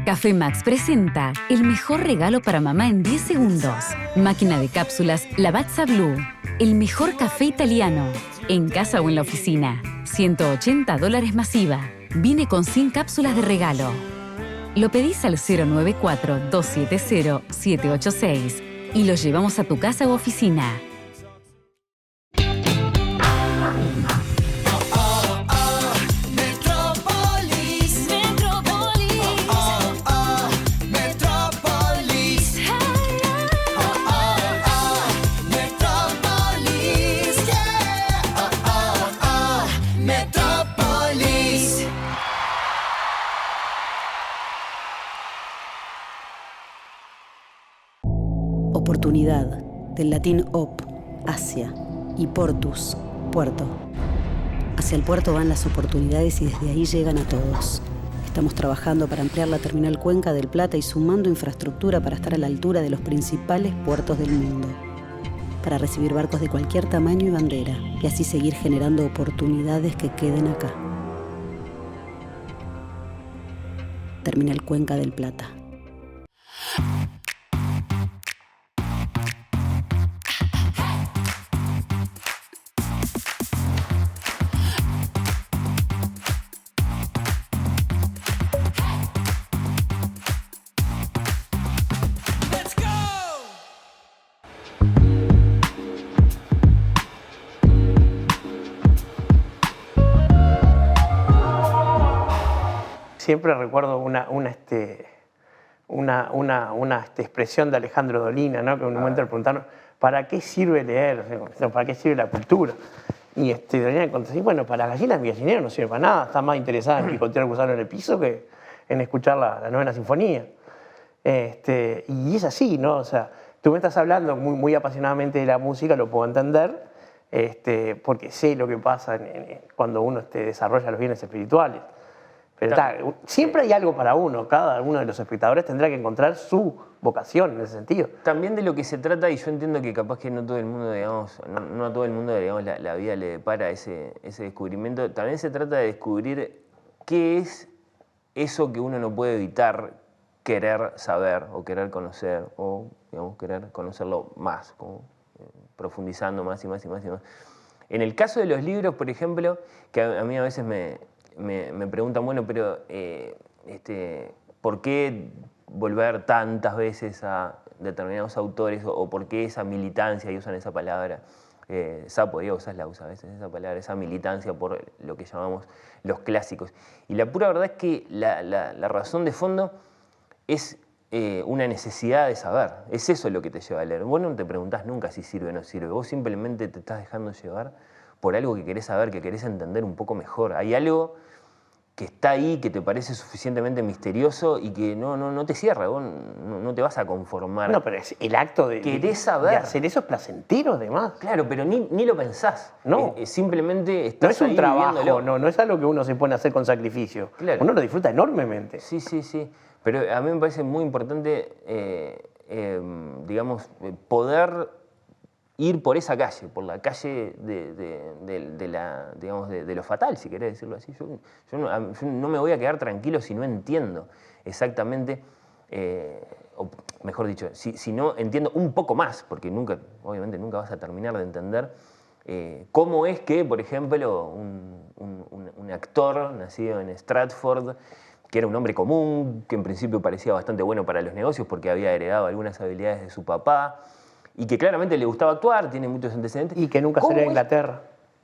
Café Max presenta el mejor regalo para mamá en 10 segundos. Máquina de cápsulas Lavazza Blue. El mejor café italiano. En casa o en la oficina. $180 masiva. Viene con 100 cápsulas de regalo. Lo pedís al 094-270-786 y lo llevamos a tu casa u oficina. Oportunidad, del latín op, hacia, y portus, puerto. Hacia el puerto van las oportunidades y desde ahí llegan a todos. Estamos trabajando para ampliar la terminal Cuenca del Plata y sumando infraestructura para estar a la altura de los principales puertos del mundo. Para recibir barcos de cualquier tamaño y bandera, y así seguir generando oportunidades que queden acá. Terminal Cuenca del Plata. Siempre recuerdo una expresión de Alejandro Dolina, ¿no? Que en un momento le preguntaron, ¿para qué sirve leer? ¿Para qué sirve la cultura? Y Dolina contestó, bueno, para gallinas mi gallinero no sirve para nada, está más interesada en picotear el gusano en el piso que en escuchar la novena sinfonía. Y es así, ¿no? O sea, tú me estás hablando muy apasionadamente de la música, lo puedo entender, porque sé lo que pasa cuando uno desarrolla los bienes espirituales. Pero siempre hay algo para uno, cada uno de los espectadores tendrá que encontrar su vocación en ese sentido. También de lo que se trata, y yo entiendo que capaz que no todo el mundo, digamos, no a todo el mundo, digamos, la vida le depara ese descubrimiento, también se trata de descubrir qué es eso que uno no puede evitar querer saber o querer conocer o, digamos, querer conocerlo más, como, profundizando más y más y más y más. En el caso de los libros, por ejemplo, que a mí a veces me preguntan, bueno, pero ¿por qué volver tantas veces a determinados autores o por qué esa militancia, y usan esa palabra, Sapo, Diego la usa a veces esa palabra, esa militancia por lo que llamamos los clásicos? Y la pura verdad es que la razón de fondo es una necesidad de saber. Es eso lo que te lleva a leer. Vos no te preguntás nunca si sirve o no sirve. Vos simplemente te estás dejando llevar por algo que querés saber, que querés entender un poco mejor. Hay algo que está ahí, que te parece suficientemente misterioso y que no te cierra. Vos no te vas a conformar. No, pero es el acto querés saber. de hacer eso es placentero, además. Claro, pero ni lo pensás. No. Simplemente estás no es un ahí trabajo, viviéndolo. no es algo que uno se pone a hacer con sacrificio. Claro. Uno lo disfruta enormemente. Sí. Pero a mí me parece muy importante, digamos, poder ir por esa calle, por la calle de lo fatal, si querés decirlo así. Yo no me voy a quedar tranquilo si no entiendo exactamente, o mejor dicho, si no entiendo un poco más, porque obviamente nunca vas a terminar de entender cómo es que, por ejemplo, un actor nacido en Stratford, que era un hombre común, que en principio parecía bastante bueno para los negocios porque había heredado algunas habilidades de su papá y que claramente le gustaba actuar, tiene muchos antecedentes. Y que nunca salió a Inglaterra.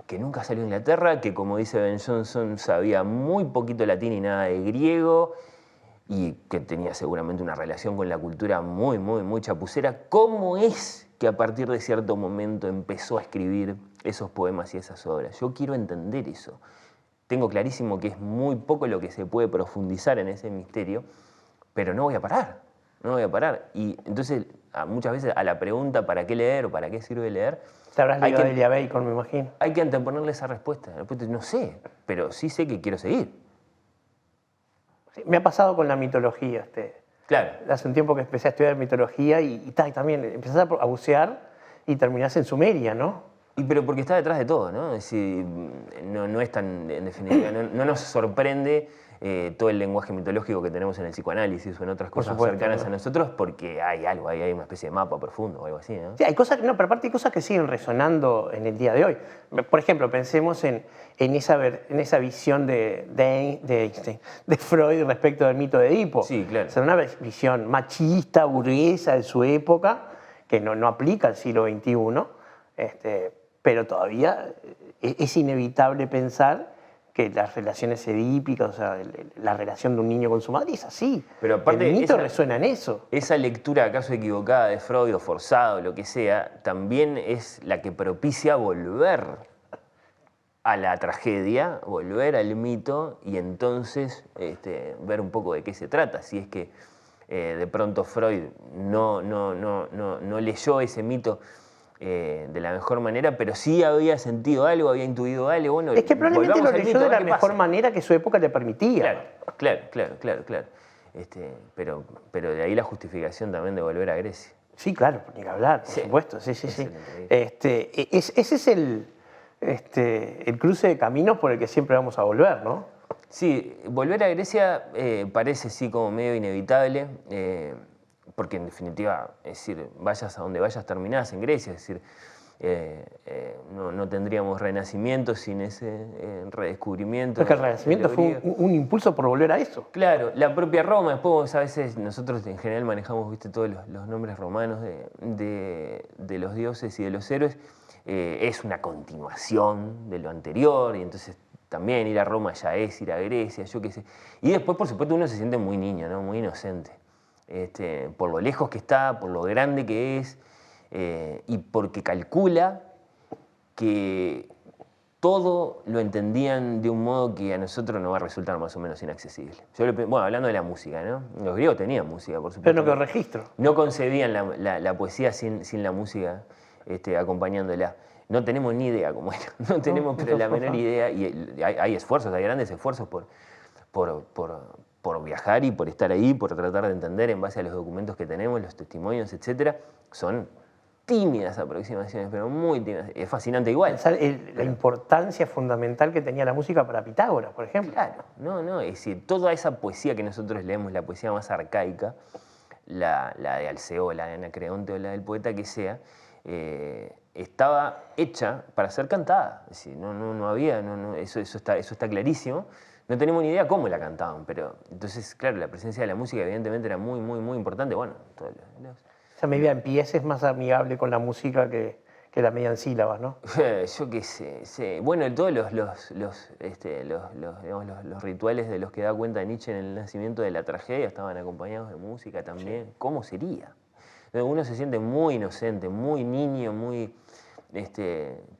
Que nunca salió a Inglaterra, que como dice Ben Johnson sabía muy poquito latín y nada de griego y que tenía seguramente una relación con la cultura muy chapucera. ¿Cómo es que a partir de cierto momento empezó a escribir esos poemas y esas obras? Yo quiero entender eso. Tengo clarísimo que es muy poco lo que se puede profundizar en ese misterio, pero no voy a parar. Y entonces, muchas veces a la pregunta ¿para qué leer o para qué sirve leer? Te habrás leído a Delia Bacon, me imagino. Hay que anteponerle esa respuesta. La respuesta es no sé, pero sí sé que quiero seguir. Sí, me ha pasado con la mitología. Claro. Hace un tiempo que empecé a estudiar mitología y también empecé a bucear y terminás en Sumeria, ¿no? Pero porque está detrás de todo, ¿no? Es decir, no es tan, en definitiva, no nos sorprende todo el lenguaje mitológico que tenemos en el psicoanálisis o en otras cosas cercanas a nosotros, porque hay algo, hay una especie de mapa profundo o algo así, ¿no? Sí, hay cosas, pero aparte hay cosas que siguen resonando en el día de hoy. Por ejemplo, pensemos en esa visión de Einstein, de Freud respecto del mito de Edipo. Sí, claro. O sea, una visión machista, burguesa de su época, que no aplica al siglo XXI, pero todavía es inevitable pensar que las relaciones edípicas, o sea, la relación de un niño con su madre es así. Pero aparte, el mito resuena en eso. Esa lectura, acaso equivocada, de Freud o forzada o lo que sea, también es la que propicia volver a la tragedia, volver al mito y entonces ver un poco de qué se trata. Si es que de pronto Freud no leyó ese mito de la mejor manera, pero sí había sentido algo, había intuido algo. Bueno, es que probablemente lo leyó de la mejor manera que su época le permitía. Claro. Pero de ahí la justificación también de volver a Grecia. Sí, claro, ni que hablar, por supuesto. Sí. Ese es el cruce de caminos por el que siempre vamos a volver, ¿no? Sí, volver a Grecia parece sí como medio inevitable, porque en definitiva, es decir, vayas a donde vayas, terminás en Grecia, es decir, no tendríamos renacimiento sin ese redescubrimiento. Porque el renacimiento fue un impulso por volver a eso. Claro, la propia Roma, después a veces nosotros en general manejamos, viste, todos los nombres romanos de los dioses y de los héroes, es una continuación de lo anterior, y entonces también ir a Roma ya es ir a Grecia, yo qué sé. Y después, por supuesto, uno se siente muy niño, ¿no? Muy inocente. por lo lejos que está, por lo grande que es, y porque calcula que todo lo entendían de un modo que a nosotros nos va a resultar más o menos inaccesible. Bueno, hablando de la música, ¿no? Los griegos tenían música, por supuesto. Pero no quedó registro. No concebían la poesía sin la música acompañándola. No tenemos ni idea cómo era. No tenemos pero la menor idea. Y hay esfuerzos, hay grandes esfuerzos por viajar y por estar ahí, por tratar de entender en base a los documentos que tenemos, los testimonios, etc. Son tímidas aproximaciones, pero muy tímidas. Es fascinante igual. Pensar la importancia fundamental que tenía la música para Pitágoras, por ejemplo. Claro, no, es decir, toda esa poesía que nosotros leemos, la poesía más arcaica, la de Alceo, la de Anacreonte o la del poeta que sea, estaba hecha para ser cantada. Es decir, no había, eso está clarísimo. No tenemos ni idea cómo la cantaban, pero entonces, claro, la presencia de la música evidentemente era muy, muy, muy importante. Bueno, Esa medida en pies es más amigable con la música que la media en sílabas, ¿no? Yo qué sé. Bueno, todos los rituales de los que da cuenta Nietzsche en el nacimiento de la tragedia estaban acompañados de música también. Sí. ¿Cómo sería? Uno se siente muy inocente, muy niño, muy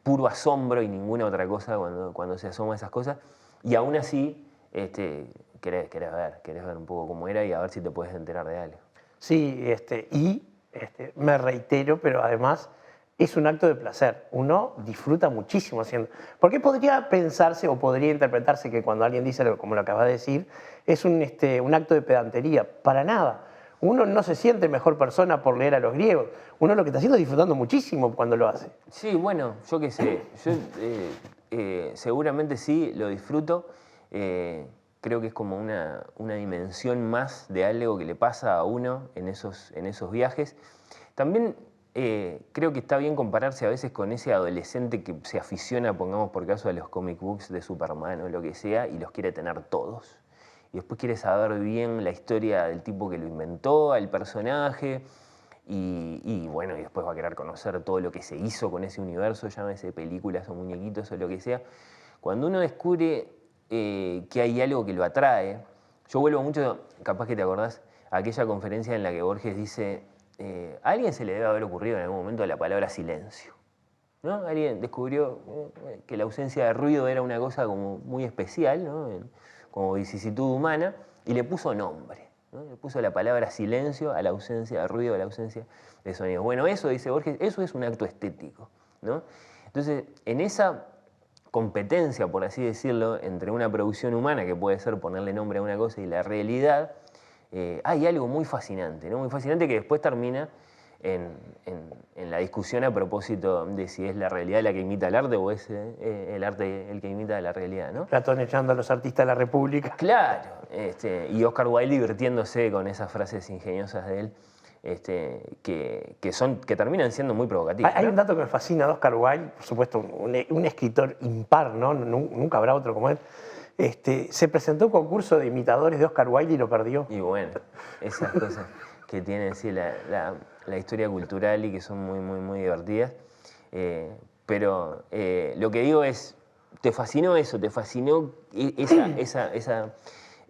puro asombro y ninguna otra cosa cuando se asoma a esas cosas. Y aún así, querés ver un poco cómo era y a ver si te puedes enterar de algo. Sí, me reitero, pero además es un acto de placer. Uno disfruta muchísimo haciendo. Porque podría pensarse o podría interpretarse que cuando alguien dice algo como lo acabas de decir, es un acto de pedantería. Para nada. Uno no se siente mejor persona por leer a los griegos. Uno lo que está haciendo es disfrutando muchísimo cuando lo hace. Sí, bueno, yo qué sé. Yo seguramente sí, lo disfruto. Creo que es como una dimensión más de algo que le pasa a uno en esos viajes. También creo que está bien compararse a veces con ese adolescente que se aficiona, pongamos por caso, a los comic books de Superman o lo que sea, y los quiere tener todos. Y después quiere saber bien la historia del tipo que lo inventó, al personaje, y bueno, y después va a querer conocer todo lo que se hizo con ese universo, llámese películas o muñequitos o lo que sea. Cuando uno descubre que hay algo que lo atrae, yo vuelvo mucho, capaz que te acordás, a aquella conferencia en la que Borges dice, a alguien se le debe haber ocurrido en algún momento la palabra silencio, ¿no? Alguien descubrió que la ausencia de ruido era una cosa como muy especial, ¿no? Como vicisitud humana, y le puso nombre, ¿no? Le puso la palabra silencio a la ausencia de ruido, a la ausencia de sonido. Bueno, eso, dice Borges, eso es un acto estético, ¿no? Entonces, en esa competencia, por así decirlo, entre una producción humana, que puede ser ponerle nombre a una cosa, y la realidad, hay algo muy fascinante, ¿no? Muy fascinante que después termina en la discusión a propósito de si es la realidad la que imita el arte o es el arte el que imita la realidad, ¿no? Platón echando a los artistas de la República. Claro, y Oscar Wilde divirtiéndose con esas frases ingeniosas de él, que terminan siendo muy provocativas. Hay ¿no? un dato que me fascina de Oscar Wilde, por supuesto, un escritor impar, ¿no? Nunca habrá otro como él. Se presentó un concurso de imitadores de Oscar Wilde y lo perdió. Y bueno, esas cosas que tiene sí, la historia cultural y que son muy, muy, muy divertidas. Pero lo que digo es, ¿te fascinó eso? ¿Te fascinó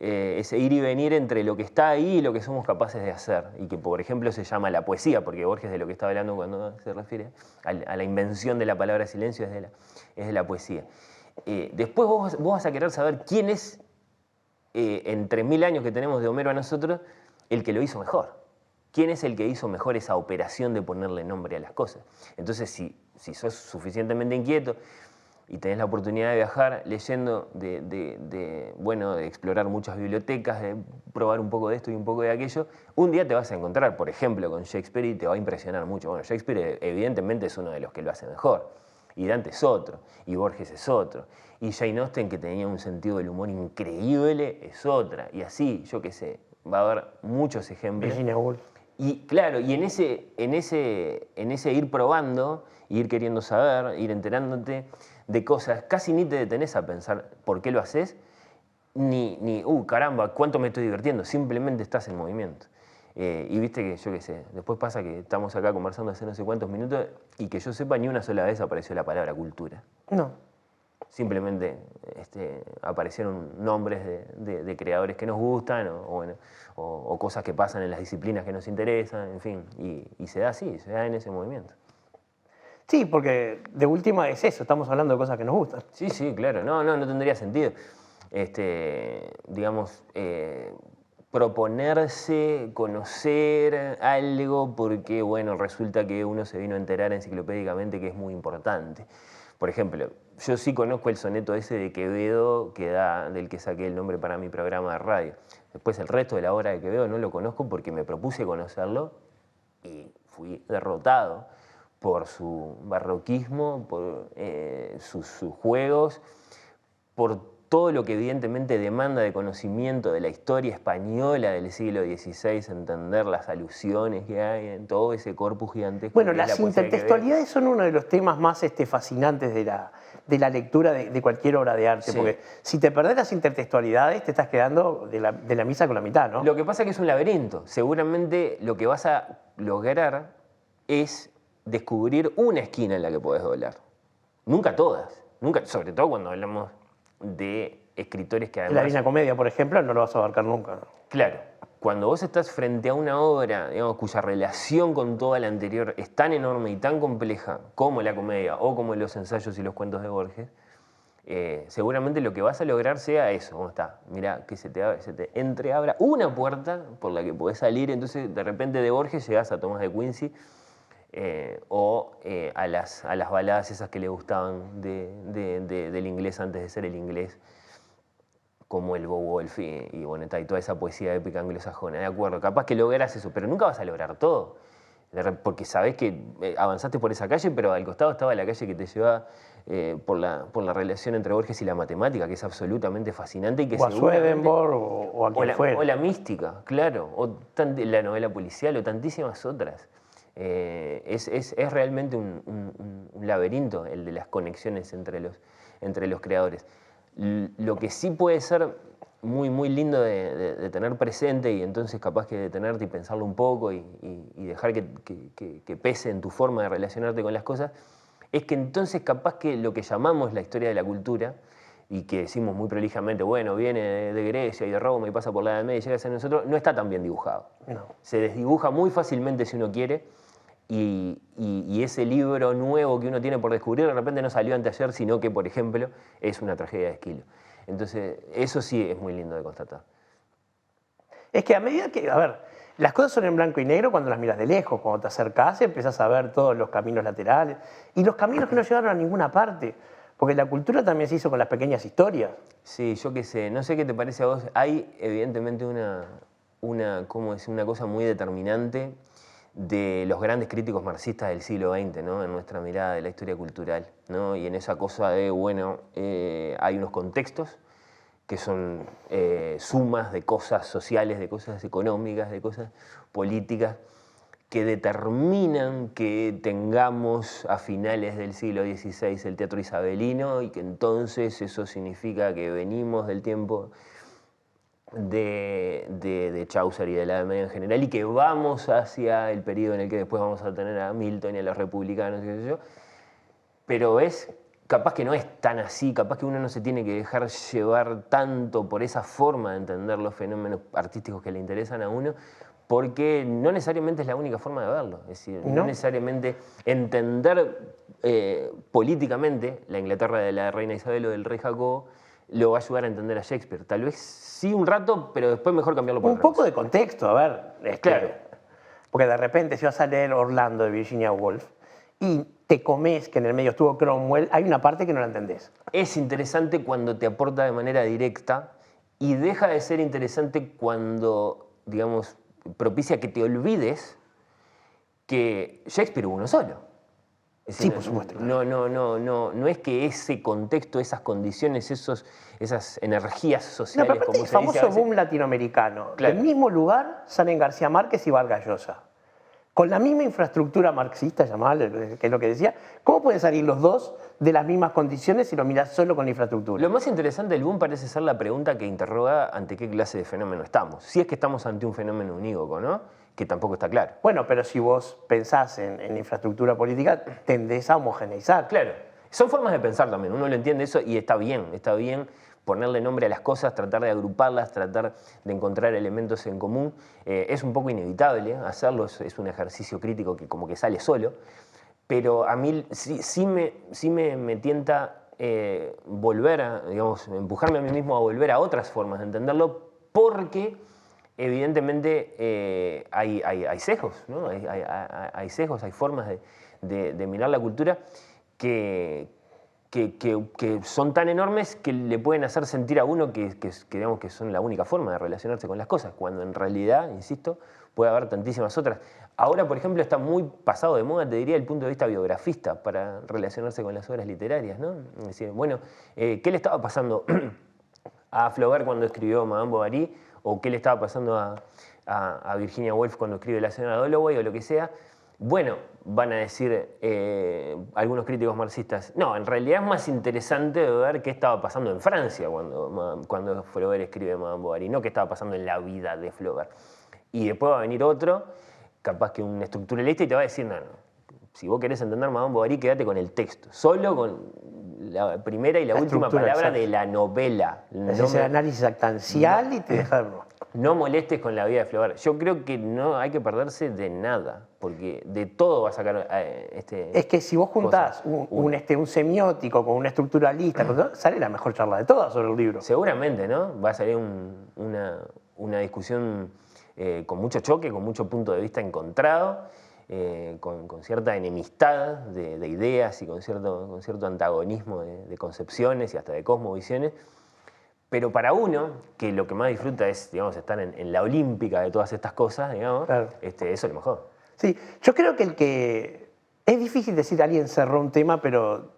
ese ir y venir entre lo que está ahí y lo que somos capaces de hacer? Y que, por ejemplo, se llama la poesía, porque Borges de lo que está hablando cuando se refiere a la invención de la palabra silencio es de la poesía. Después vos vas a querer saber quién es, entre 1000 años que tenemos de Homero a nosotros, el que lo hizo mejor. ¿Quién es el que hizo mejor esa operación de ponerle nombre a las cosas? Entonces, si sos suficientemente inquieto y tenés la oportunidad de viajar leyendo, de explorar muchas bibliotecas, de probar un poco de esto y un poco de aquello, un día te vas a encontrar, por ejemplo, con Shakespeare y te va a impresionar mucho. Bueno, Shakespeare evidentemente es uno de los que lo hace mejor. Y Dante es otro, y Borges es otro, y Jane Austen, que tenía un sentido del humor increíble, es otra, y así, yo qué sé, va a haber muchos ejemplos. Virginia Woolf. Y claro, y en ese ir probando, ir queriendo saber, ir enterándote de cosas, casi ni te detenés a pensar por qué lo haces, ni caramba, cuánto me estoy divirtiendo, simplemente estás en movimiento. Y viste que, yo qué sé, después pasa que estamos acá conversando hace no sé cuántos minutos y que yo sepa ni una sola vez apareció la palabra cultura. No. simplemente aparecieron nombres de creadores que nos gustan o cosas que pasan en las disciplinas que nos interesan, en fin, y se da así, se da en ese movimiento. Sí, porque de última es eso, estamos hablando de cosas que nos gustan. Sí, sí, claro, no tendría sentido. Digamos, proponerse, conocer algo porque, bueno, resulta que uno se vino a enterar enciclopédicamente que es muy importante. Por ejemplo, yo sí conozco el soneto ese de Quevedo, del que saqué el nombre para mi programa de radio. Después el resto de la obra de Quevedo no lo conozco porque me propuse conocerlo y fui derrotado por su barroquismo, por sus juegos, por todo lo que evidentemente demanda de conocimiento de la historia española del siglo XVI, entender las alusiones que hay en todo ese corpus gigantesco. Bueno, las intertextualidades son uno de los temas más fascinantes de la lectura de cualquier obra de arte, sí. Porque si te perdés las intertextualidades te estás quedando de la misa con la mitad, ¿no? Lo que pasa es que es un laberinto. Seguramente lo que vas a lograr es descubrir una esquina en la que podés doblar. Nunca todas. Nunca, sobre todo cuando hablamos de escritores que además... La Divina Comedia, por ejemplo, no lo vas a abarcar nunca, ¿no? Claro. Cuando vos estás frente a una obra, digamos, cuya relación con toda la anterior es tan enorme y tan compleja como la comedia o como los ensayos y los cuentos de Borges, seguramente lo que vas a lograr sea eso. ¿Cómo está? Mirá, que se te entreabra una puerta por la que podés salir, entonces de repente de Borges llegás a Tomás de Quincy, a las baladas esas que le gustaban del inglés antes de ser el inglés, como el Beowulf y bueno, y toda esa poesía épica anglosajona. De acuerdo, capaz que lográs eso, pero nunca vas a lograr todo. Porque sabés que avanzaste por esa calle, pero al costado estaba la calle que te lleva por la relación entre Borges y la matemática, que es absolutamente fascinante. Y que o a Swedenborg o a quien fuera. O la mística, claro, o la novela policial o tantísimas otras. Es realmente un laberinto el de las conexiones entre los creadores. Lo que sí puede ser muy, muy lindo de tener presente, y entonces capaz que detenerte y pensarlo un poco y dejar que pese en tu forma de relacionarte con las cosas, es que entonces capaz que lo que llamamos la historia de la cultura, y que decimos muy prolijamente, bueno, viene de Grecia y de Roma y pasa por la Edad Media y llega a ser nosotros, no está tan bien dibujado. No. Se desdibuja muy fácilmente si uno quiere, y ese libro nuevo que uno tiene por descubrir de repente no salió anteayer, sino que, por ejemplo, es una tragedia de Esquilo. Entonces, eso sí es muy lindo de constatar. Es que a medida que, a ver, las cosas son en blanco y negro cuando las miras de lejos. Cuando te acercás empezás a ver todos los caminos laterales y los caminos que no llevaron a ninguna parte. Porque la cultura también se hizo con las pequeñas historias. Sí, yo qué sé, no sé qué te parece a vos. Hay evidentemente una cosa muy determinante de los grandes críticos marxistas del siglo XX, ¿no? En nuestra mirada de la historia cultural, ¿no? Y en esa cosa de, bueno, hay unos contextos que son sumas de cosas sociales, de cosas económicas, de cosas políticas, que determinan que tengamos a finales del siglo XVI el teatro isabelino, y que entonces eso significa que venimos del tiempo de Chaucer y de la Edad Media en general, y que vamos hacia el periodo en el que después vamos a tener a Milton y a los republicanos, qué sé yo. Pero capaz que no es tan así, capaz que uno no se tiene que dejar llevar tanto por esa forma de entender los fenómenos artísticos que le interesan a uno, porque no necesariamente es la única forma de verlo. Es decir, no necesariamente entender políticamente la Inglaterra de la reina Isabel o del rey Jacobo lo va a ayudar a entender a Shakespeare. Tal vez sí un rato, pero después mejor cambiarlo por un poco de contexto, a ver. Claro. Porque de repente si vas a leer Orlando de Virginia Woolf y te comes que en el medio estuvo Cromwell, hay una parte que no la entendés. Es interesante cuando te aporta de manera directa y deja de ser interesante cuando, digamos, propicia que te olvides que Shakespeare hubo uno solo. Es decir, sí, por supuesto. No es que ese contexto, esas condiciones, esas energías sociales, pero como el se dice, famoso boom latinoamericano. Claro. Del mismo lugar salen García Márquez y Vargas Llosa. Con la misma infraestructura marxista, llamada, que es lo que decía, ¿cómo pueden salir los dos de las mismas condiciones si lo mirás solo con la infraestructura? Lo más interesante del boom parece ser la pregunta que interroga ante qué clase de fenómeno estamos. Si es que estamos ante un fenómeno unívoco, ¿no? Que tampoco está claro. Bueno, pero si vos pensás en infraestructura política, tendés a homogeneizar. Claro. Son formas de pensar también, uno lo entiende eso y está bien ponerle nombre a las cosas, tratar de agruparlas, tratar de encontrar elementos en común. Es un poco inevitable hacerlo, es un ejercicio crítico que como que sale solo, pero a mí sí me tienta volver a, digamos, empujarme a mí mismo a volver a otras formas de entenderlo, porque evidentemente hay sesgos, ¿no? Hay sesgos, hay formas de mirar la cultura que son tan enormes que le pueden hacer sentir a uno que digamos que son la única forma de relacionarse con las cosas, cuando en realidad, insisto, puede haber tantísimas otras. Ahora, por ejemplo, está muy pasado de moda, te diría, el punto de vista biografista para relacionarse con las obras literarias, ¿no? Es decir, bueno, ¿qué le estaba pasando a Flaubert cuando escribió Madame Bovary? ¿O qué le estaba pasando a Virginia Woolf cuando escribe La señora Dalloway o lo que sea? Bueno, van a decir algunos críticos marxistas, no, en realidad es más interesante ver qué estaba pasando en Francia cuando Flaubert escribe Madame Bovary, no qué estaba pasando en la vida de Flaubert. Y después va a venir otro, capaz que un estructuralista, y te va a decir, no, si vos querés entender Madame Bovary, quédate con el texto, solo con la primera y la última palabra, exacto, de la novela. Haces el análisis actancial y te dejas... No molestes con la vida de Flaubert. Yo creo que no hay que perderse de nada, porque de todo va a sacar Es que si vos juntás un semiótico con un estructuralista, sale la mejor charla de todas sobre el libro. Seguramente, ¿no? Va a salir una discusión con mucho choque, con mucho punto de vista encontrado, con cierta enemistad de ideas y con cierto antagonismo de concepciones y hasta de cosmovisiones. Pero para uno, que lo que más disfruta es, digamos, estar en la olímpica de todas estas cosas, digamos, claro, eso es lo mejor. Sí, yo creo que es difícil decir que alguien cerró un tema, pero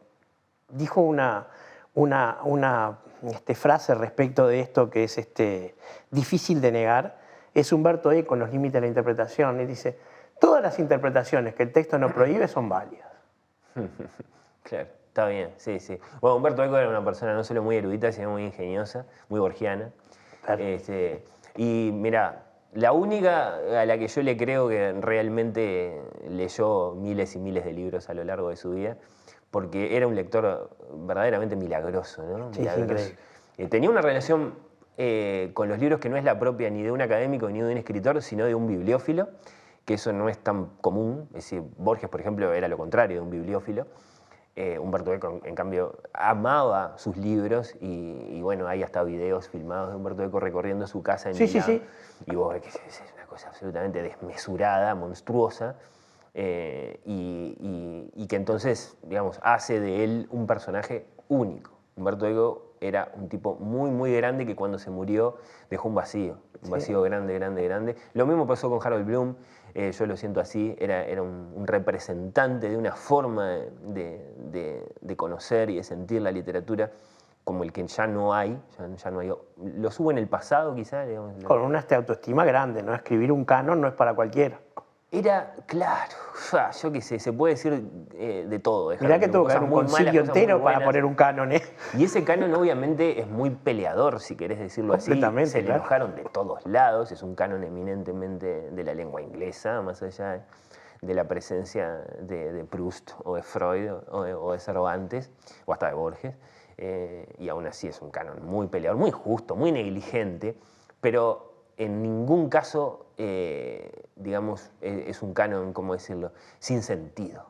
dijo una frase respecto de esto que es difícil de negar, es Umberto Eco en Los límites de la interpretación, y dice, todas las interpretaciones que el texto no prohíbe son válidas. Claro. Está bien, sí, sí. Bueno, Umberto Eco era una persona no solo muy erudita, sino muy ingeniosa, muy borgiana. Claro. Y mira, la única a la que yo le creo que realmente leyó miles y miles de libros a lo largo de su vida, porque era un lector verdaderamente milagroso, ¿no? Sí, milagroso. Tenía una relación con los libros que no es la propia ni de un académico ni de un escritor, sino de un bibliófilo, que eso no es tan común. Es decir, Borges, por ejemplo, era lo contrario de un bibliófilo. Umberto Eco, en cambio, amaba sus libros y bueno, hay hasta videos filmados de Umberto Eco recorriendo su casa en Milán. Sí. Y vos ves que es una cosa absolutamente desmesurada, monstruosa, y que entonces, digamos, hace de él un personaje único. Umberto Eco era un tipo muy, muy grande que cuando se murió dejó un vacío grande, grande, grande. Lo mismo pasó con Harold Bloom. Yo lo siento así, era un representante de una forma de conocer y de sentir la literatura como el que ya no hay, ya no hay. Los hubo en el pasado quizás. Con una autoestima grande, ¿no? Escribir un canon no es para cualquiera. Era, claro, yo qué sé, se puede decir de todo. Mirá que tuvo que haber un concilio entero para poner un canon, ¿eh? Y ese canon obviamente es muy peleador, si querés decirlo así. Se le enojaron de todos lados, es un canon eminentemente de la lengua inglesa, más allá de la presencia de Proust o de Freud o de Cervantes, o hasta de Borges. Y aún así es un canon muy peleador, muy justo, muy negligente, pero en ningún caso, digamos, es un canon, ¿cómo decirlo?, sin sentido.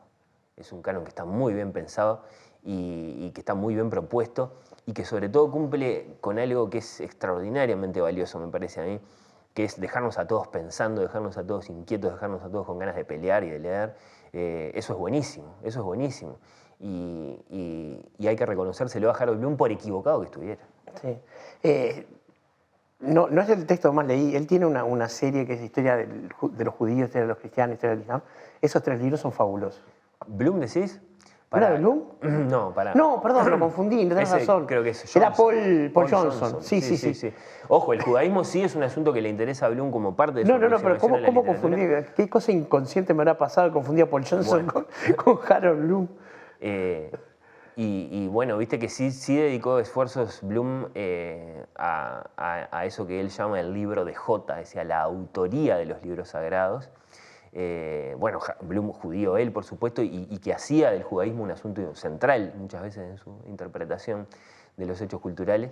Es un canon que está muy bien pensado y que está muy bien propuesto y que sobre todo cumple con algo que es extraordinariamente valioso, me parece a mí, que es dejarnos a todos pensando, dejarnos a todos inquietos, dejarnos a todos con ganas de pelear y de leer. Eso es buenísimo, eso es buenísimo. Y hay que reconocérselo a Harold Bloom por equivocado que estuviera. Sí. No es el texto que más leí. Él tiene una serie que es Historia de los judíos, Historia de los cristianos, Historia del Islam. Esos 3 libros son fabulosos. ¿Bloom decís? ¿No era de Bloom? No, pará. No, perdón, lo confundí, no tenés razón. Creo que es Johnson. Era Paul Johnson. Sí. Ojo, el judaísmo sí es un asunto que le interesa a Bloom como parte de su pero ¿cómo confundí? ¿Qué cosa inconsciente me habrá pasado? Confundí a Paul Johnson con Harold Bloom. Y bueno, viste que sí dedicó esfuerzos Bloom a eso que él llama el libro de Jota, es decir, a la autoría de los libros sagrados. bueno, Bloom judío él, por supuesto, y que hacía del judaísmo un asunto central muchas veces en su interpretación de los hechos culturales,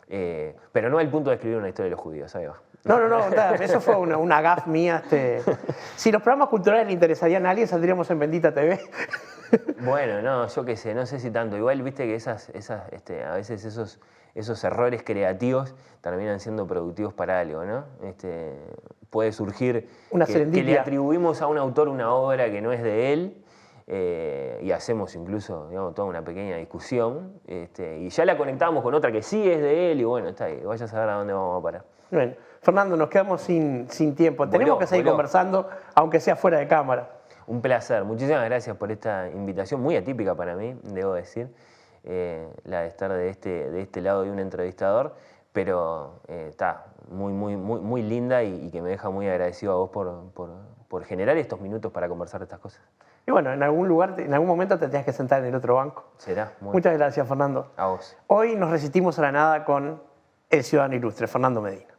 pero no al punto de escribir una historia de los judíos, ahí va. No, eso fue una gaffe mía. Si los programas culturales le interesarían a alguien, saldríamos en Bendita TV. Bueno, no, yo qué sé, no sé si tanto. Igual, viste que a veces esos errores creativos terminan siendo productivos para algo, ¿no? Puede surgir que le atribuimos a un autor una obra que no es de él, y hacemos incluso, digamos, toda una pequeña discusión, y ya la conectamos con otra que sí es de él, y bueno, está ahí, vaya a saber a dónde vamos a parar. Bueno, Fernando, nos quedamos sin tiempo. Tenemos que seguir conversando, aunque sea fuera de cámara. Un placer. Muchísimas gracias por esta invitación, muy atípica para mí, debo decir, la de estar de este lado de un entrevistador, pero está muy linda y que me deja muy agradecido a vos por generar estos minutos para conversar de estas cosas. Y bueno, en algún momento te tenías que sentar en el otro banco. Será. Muchas gracias, Fernando. A vos. Hoy nos resistimos a la nada con el ciudadano ilustre, Fernando Medina.